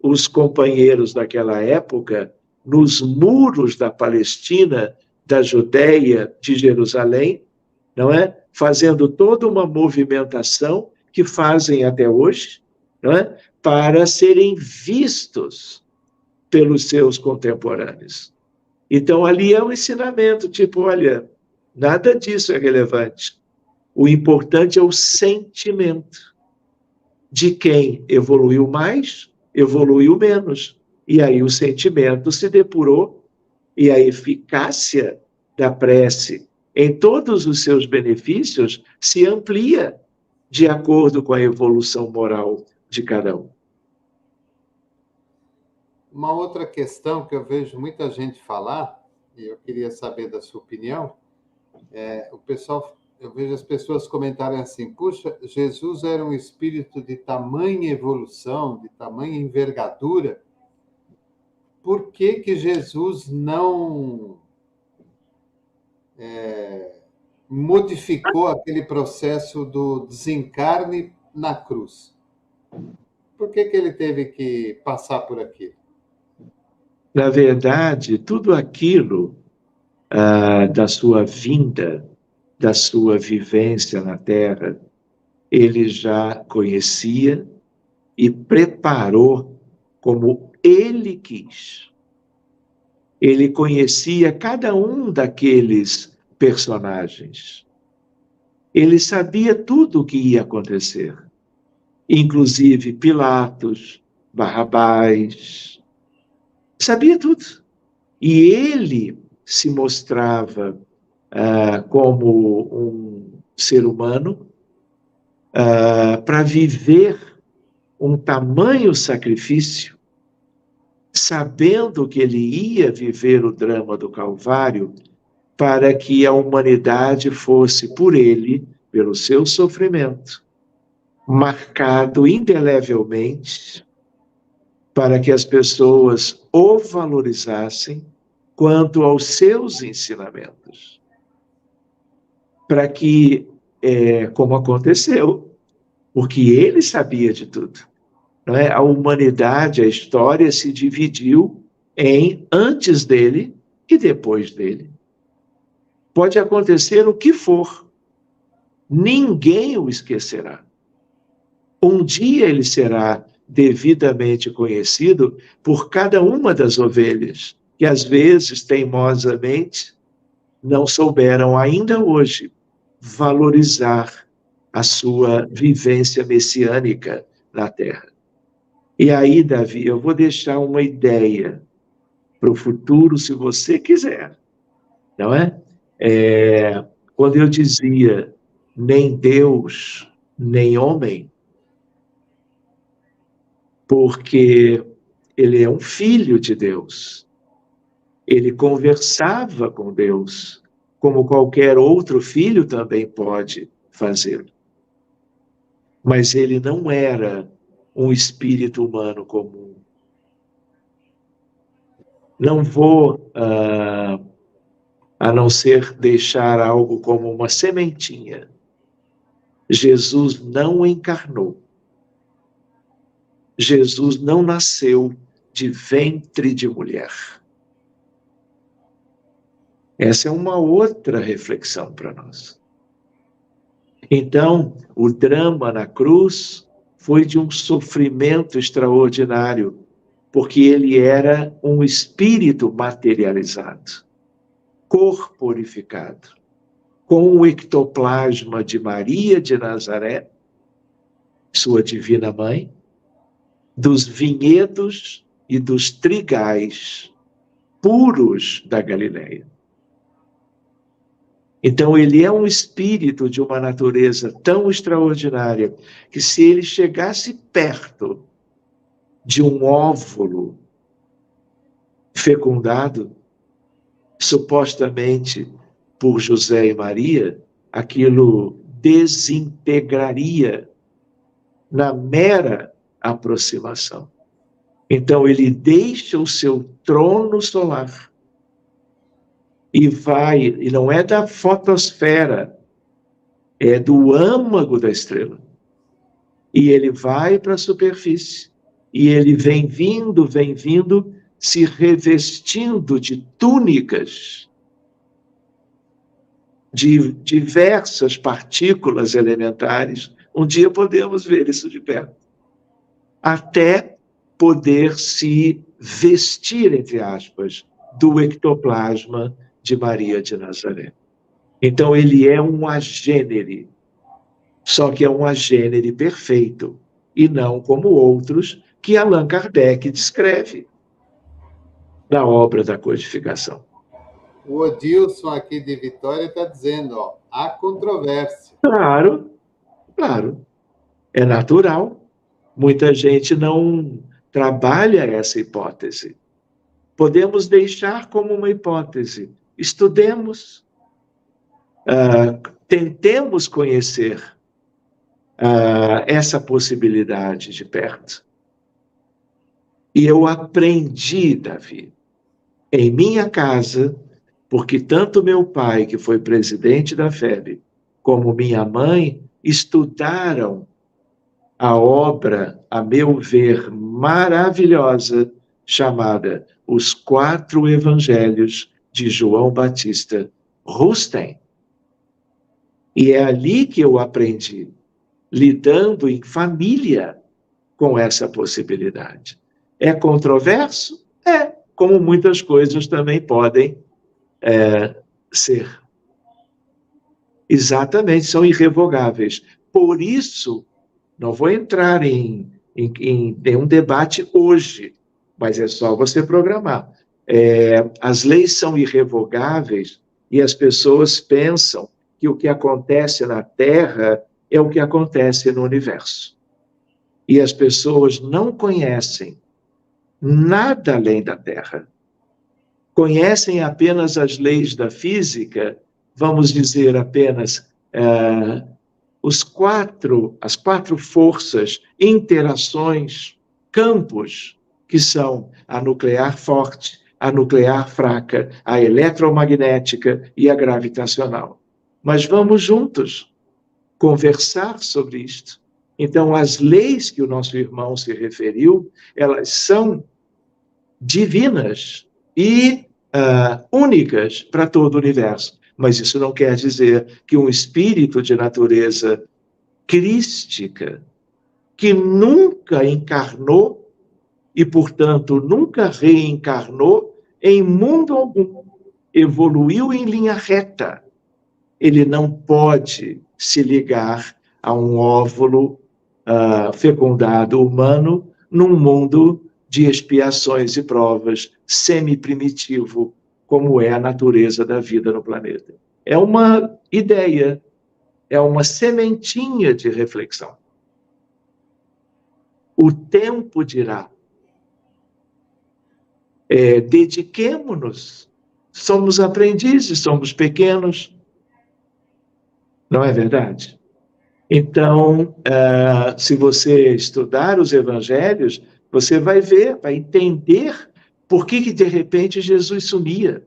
Speaker 3: os companheiros daquela época nos muros da Palestina, da Judéia, de Jerusalém, não é? Fazendo toda uma movimentação que fazem até hoje, não é? Para serem vistos pelos seus contemporâneos. Então, ali é um ensinamento, tipo, olha, nada disso é relevante. O importante é o sentimento de quem evoluiu mais, evoluiu menos. E aí o sentimento se depurou e a eficácia da prece em todos os seus benefícios se amplia de acordo com a evolução moral de cada um.
Speaker 2: Uma outra questão que eu vejo muita gente falar, e eu queria saber da sua opinião, eu vejo as pessoas comentarem assim: puxa, Jesus era um espírito de tamanha evolução, de tamanha envergadura, por que Jesus não modificou aquele processo do desencarne na cruz? Por que ele teve que passar por aquilo?
Speaker 3: Na verdade, tudo aquilo da sua vinda, da sua vivência na Terra, ele já conhecia e preparou como ele quis. Ele conhecia cada um daqueles personagens. Ele sabia tudo o que ia acontecer, inclusive Pilatos, Barrabás, sabia tudo. E ele se mostrava como um ser humano para viver um tamanho sacrifício, sabendo que ele ia viver o drama do Calvário para que a humanidade fosse por ele, pelo seu sofrimento, marcado indelevelmente, para que as pessoas o valorizassem quanto aos seus ensinamentos. Para que, como aconteceu, porque ele sabia de tudo, não é? A humanidade, a história se dividiu em antes dele e depois dele. Pode acontecer o que for, ninguém o esquecerá. Um dia ele será devidamente conhecido por cada uma das ovelhas, que às vezes, teimosamente, não souberam ainda hoje valorizar a sua vivência messiânica na Terra. E aí, Davi, eu vou deixar uma ideia para o futuro, se você quiser. não é? Quando eu dizia nem Deus, nem homem, porque ele é um filho de Deus. Ele conversava com Deus, como qualquer outro filho também pode fazer. Mas ele não era um espírito humano comum. Não vou, a não ser deixar algo como uma sementinha. Jesus não encarnou. Jesus não nasceu de ventre de mulher. Essa é uma outra reflexão para nós. Então, o drama na cruz foi de um sofrimento extraordinário, porque ele era um espírito materializado, corporificado, com o ectoplasma de Maria de Nazaré, sua divina mãe, dos vinhedos e dos trigais puros da Galileia. Então, ele é um espírito de uma natureza tão extraordinária que, se ele chegasse perto de um óvulo fecundado, supostamente por José e Maria, aquilo desintegraria na mera aproximação. Então, ele deixa o seu trono solar e vai, e não é da fotosfera, é do âmago da estrela. E ele vai para a superfície, e ele vem vindo, se revestindo de túnicas, de diversas partículas elementares. Um dia podemos ver isso de perto. Até poder se vestir, entre aspas, do ectoplasma de Maria de Nazaré. Então, ele é um agênere, só que é um agênere perfeito, e não como outros que Allan Kardec descreve na obra da codificação.
Speaker 2: O Odilson aqui de Vitória está dizendo, ó, há controvérsia.
Speaker 3: Claro, é natural. Muita gente não trabalha essa hipótese. Podemos deixar como uma hipótese. Estudemos, tentemos conhecer essa possibilidade de perto. E eu aprendi, Davi, em minha casa, porque tanto meu pai, que foi presidente da FEB, como minha mãe, estudaram a obra, a meu ver, maravilhosa, chamada Os Quatro Evangelhos de João Batista Rusten. E é ali que eu aprendi, lidando em família com essa possibilidade. É controverso? É, como muitas coisas também podem ser. Exatamente, são irrevogáveis. Por isso, não vou entrar em um debate hoje, mas é só você programar. As leis são irrevogáveis e as pessoas pensam que o que acontece na Terra é o que acontece no universo. E as pessoas não conhecem nada além da Terra. Conhecem apenas as leis da física, vamos dizer apenas as quatro forças, interações, campos, que são a nuclear forte, a nuclear fraca, a eletromagnética e a gravitacional. Mas vamos juntos conversar sobre isto. Então, as leis que o nosso irmão se referiu, elas são divinas e únicas para todo o universo. Mas isso não quer dizer que um espírito de natureza crística, que nunca encarnou e, portanto, nunca reencarnou em mundo algum, evoluiu em linha reta, ele não pode se ligar a um óvulo fecundado humano num mundo de expiações e provas semi-primitivo, como é a natureza da vida no planeta. É uma ideia, é uma sementinha de reflexão. O tempo dirá. Dediquemo-nos. Somos aprendizes, somos pequenos. Não é verdade? Então, se você estudar os evangelhos, você vai ver, vai entender por que de repente Jesus sumia.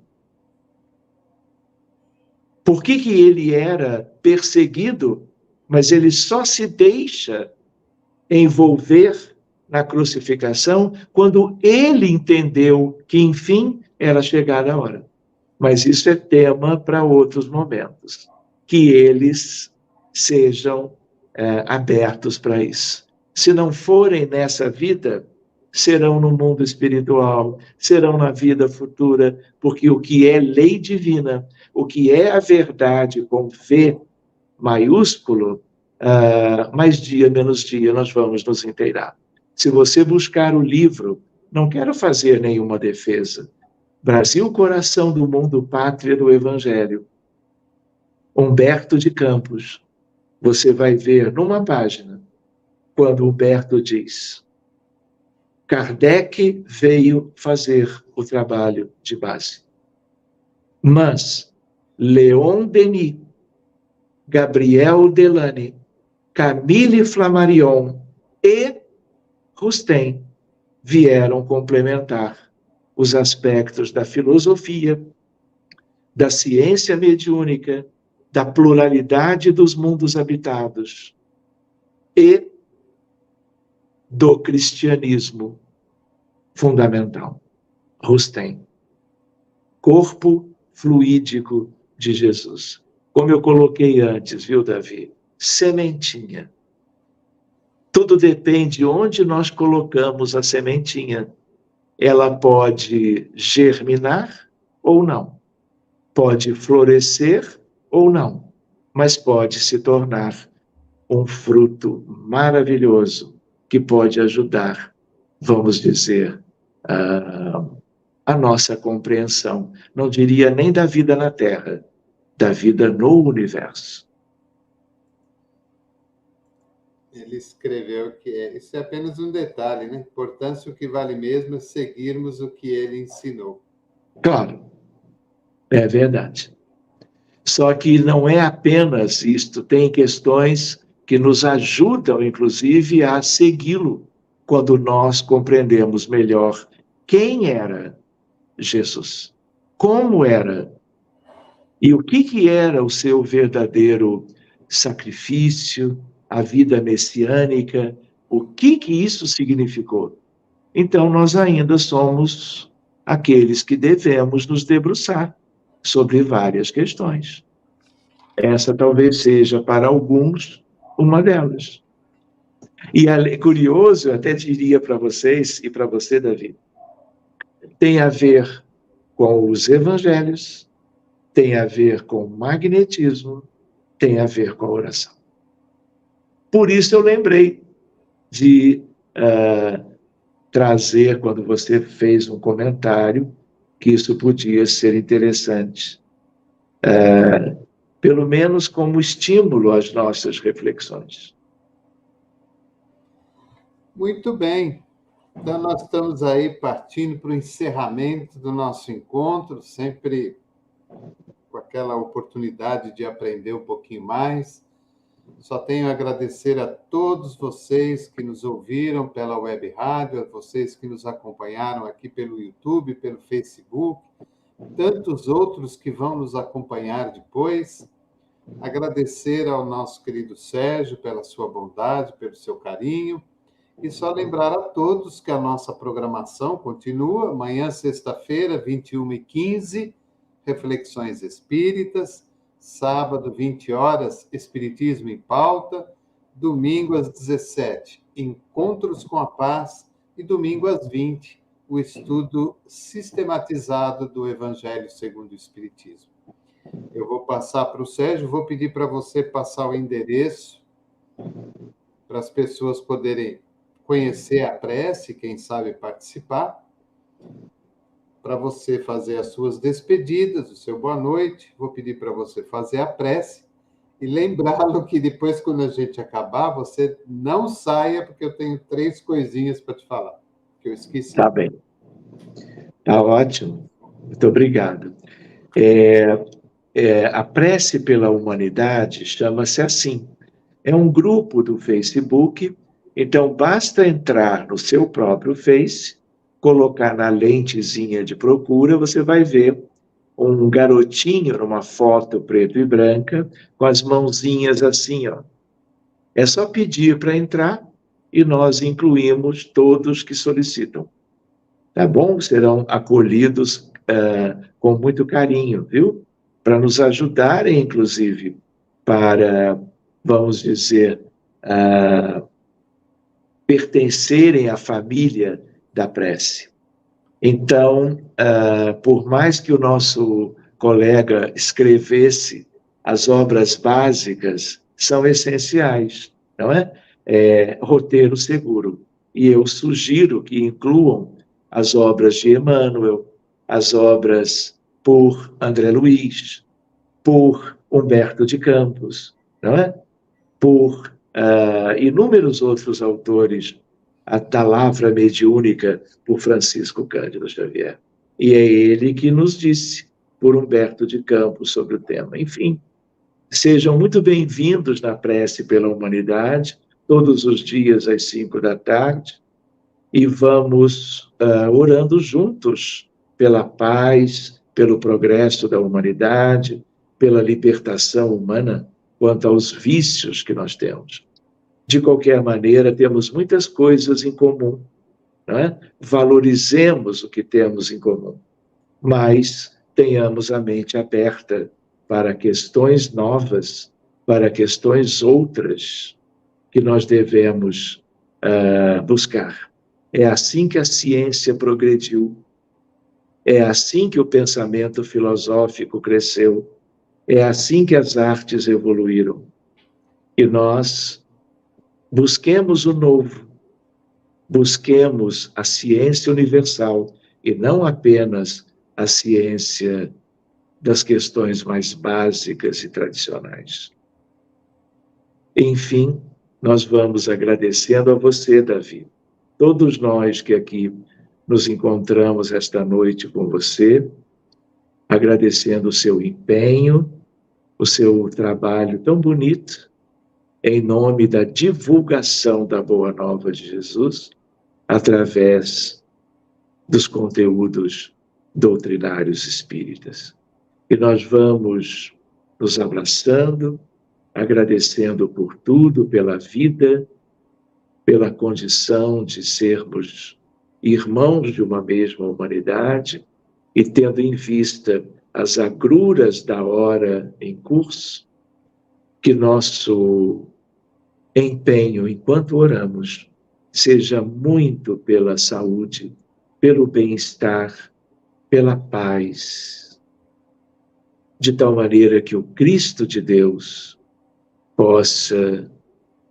Speaker 3: Por que ele era perseguido, mas ele só se deixa envolver na crucificação quando ele entendeu que, enfim, era chegada a hora. Mas isso é tema para outros momentos. Que eles sejam abertos para isso. Se não forem nessa vida, serão no mundo espiritual, serão na vida futura, porque o que é lei divina, o que é a verdade com V maiúsculo, mais dia menos dia nós vamos nos inteirar. Se você buscar o livro, não quero fazer nenhuma defesa, Brasil, coração do mundo, pátria do Evangelho, Humberto de Campos, você vai ver numa página, quando Humberto diz: Kardec veio fazer o trabalho de base. Mas Leon Denis, Gabriel Delany, Camille Flammarion e Rustem vieram complementar os aspectos da filosofia, da ciência mediúnica, da pluralidade dos mundos habitados e do cristianismo fundamental. Rustem. Corpo fluídico de Jesus. Como eu coloquei antes, viu, Davi? Sementinha. Tudo depende de onde nós colocamos a sementinha. Ela pode germinar ou não. Pode florescer ou não. Mas pode se tornar um fruto maravilhoso que pode ajudar, vamos dizer, a nossa compreensão. Não diria nem da vida na Terra, da vida no universo.
Speaker 2: Ele escreveu que isso é apenas um detalhe, né? Portanto, o que vale mesmo é seguirmos o que ele ensinou.
Speaker 3: Claro, é verdade. Só que não é apenas isto, tem questões que nos ajudam, inclusive, a segui-lo, quando nós compreendemos melhor quem era Jesus, como era, e o que era o seu verdadeiro sacrifício, a vida messiânica, o que isso significou. Então, nós ainda somos aqueles que devemos nos debruçar sobre várias questões. Essa talvez seja, para alguns, uma delas. E é curioso, eu até diria para vocês e para você, Davi, tem a ver com os evangelhos, tem a ver com o magnetismo, tem a ver com a oração. Por isso eu lembrei de trazer, quando você fez um comentário, que isso podia ser interessante, pelo menos como estímulo às nossas reflexões.
Speaker 2: Muito bem. Então, nós estamos aí partindo para o encerramento do nosso encontro, sempre com aquela oportunidade de aprender um pouquinho mais. Só tenho a agradecer a todos vocês que nos ouviram pela web rádio, a vocês que nos acompanharam aqui pelo YouTube, pelo Facebook, tantos outros que vão nos acompanhar depois. Agradecer ao nosso querido Sérgio pela sua bondade, pelo seu carinho. E só lembrar a todos que a nossa programação continua. Amanhã, sexta-feira, 21h15, Reflexões Espíritas. Sábado, 20 horas, Espiritismo em Pauta. Domingo, às 17h, Encontros com a Paz. E domingo, às 20h, o estudo sistematizado do Evangelho segundo o Espiritismo. Eu vou passar para o Sérgio, vou pedir para você passar o endereço para as pessoas poderem conhecer a prece, quem sabe participar. para você fazer as suas despedidas, o seu boa noite. Vou pedir para você fazer a prece e lembrá-lo que depois, quando a gente acabar, você não saia, porque eu tenho 3 coisinhas para te falar, que eu esqueci.
Speaker 3: Tá bem. Tá ótimo. Muito obrigado. A prece pela humanidade chama-se assim. É um grupo do Facebook, então basta entrar no seu próprio Face, colocar na lentezinha de procura, você vai ver um garotinho numa foto preto e branca, com as mãozinhas assim, ó. É só pedir para entrar e nós incluímos todos que solicitam. Tá bom? Serão acolhidos com muito carinho, viu? Para nos ajudarem, inclusive, para, vamos dizer, pertencerem à família da prece. Então, por mais que o nosso colega escrevesse, as obras básicas são essenciais, não é? Roteiro seguro. E eu sugiro que incluam as obras de Emmanuel, as obras por André Luiz, por Humberto de Campos, não é? Por inúmeros outros autores, a Palavra Mediúnica por Francisco Cândido Xavier. E é ele que nos disse, por Humberto de Campos, sobre o tema. Enfim, sejam muito bem-vindos na Prece pela Humanidade, todos os dias às 5 da tarde, e vamos orando juntos pela paz, pelo progresso da humanidade, pela libertação humana quanto aos vícios que nós temos. De qualquer maneira, temos muitas coisas em comum, não é? Valorizemos o que temos em comum, mas tenhamos a mente aberta para questões novas, para questões outras que nós devemos buscar. É assim que a ciência progrediu, é assim que o pensamento filosófico cresceu, é assim que as artes evoluíram. E nós busquemos o novo, busquemos a ciência universal e não apenas a ciência das questões mais básicas e tradicionais. Enfim, nós vamos agradecendo a você, Davi, todos nós que aqui nos encontramos esta noite com você, agradecendo o seu empenho, o seu trabalho tão bonito, em nome da divulgação da Boa Nova de Jesus, através dos conteúdos doutrinários espíritas. E nós vamos nos abraçando, agradecendo por tudo, pela vida, pela condição de sermos irmãos de uma mesma humanidade e tendo em vista as agruras da hora em curso, que nosso empenho enquanto oramos seja muito pela saúde, pelo bem-estar, pela paz, de tal maneira que o Cristo de Deus possa,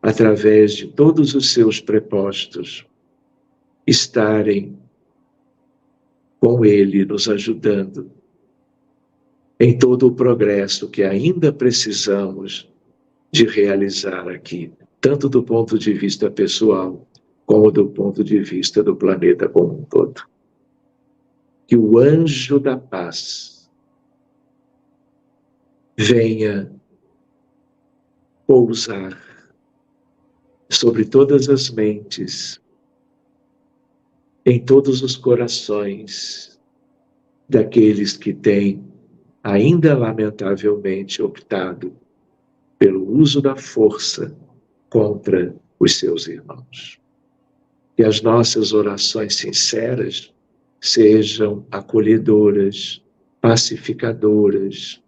Speaker 3: através de todos os seus prepostos, estarem com Ele, nos ajudando em todo o progresso que ainda precisamos de realizar aqui, tanto do ponto de vista pessoal, como do ponto de vista do planeta como um todo. Que o anjo da paz venha pousar sobre todas as mentes, em todos os corações daqueles que têm ainda lamentavelmente optado pelo uso da força contra os seus irmãos. Que as nossas orações sinceras sejam acolhedoras, pacificadoras,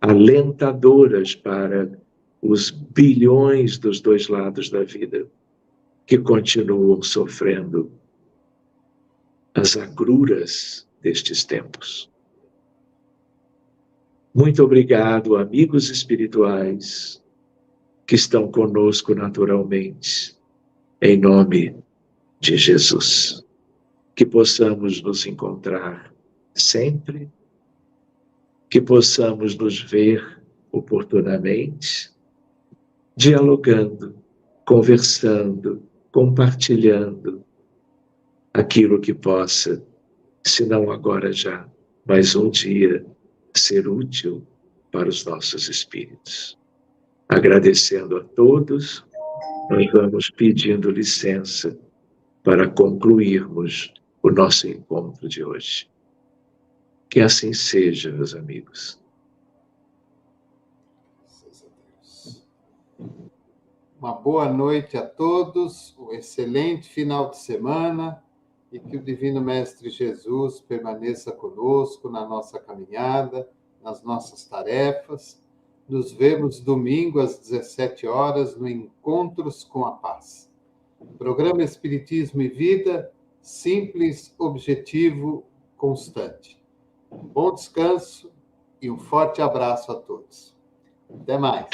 Speaker 3: alentadoras para os bilhões dos dois lados da vida que continuam sofrendo as agruras destes tempos. Muito obrigado, amigos espirituais que estão conosco naturalmente, em nome de Jesus. Que possamos nos encontrar sempre, que possamos nos ver oportunamente, dialogando, conversando, compartilhando aquilo que possa, se não agora já, mas um dia, ser útil para os nossos espíritos. Agradecendo a todos, nós vamos pedindo licença para concluirmos o nosso encontro de hoje. Que assim seja, meus amigos.
Speaker 2: Uma boa noite a todos, um excelente final de semana e que o Divino Mestre Jesus permaneça conosco na nossa caminhada, nas nossas tarefas. Nos vemos domingo às 17 horas no Encontros com a Paz. Programa Espiritismo e Vida, simples, objetivo, constante. Bom descanso e um forte abraço a todos. Até mais.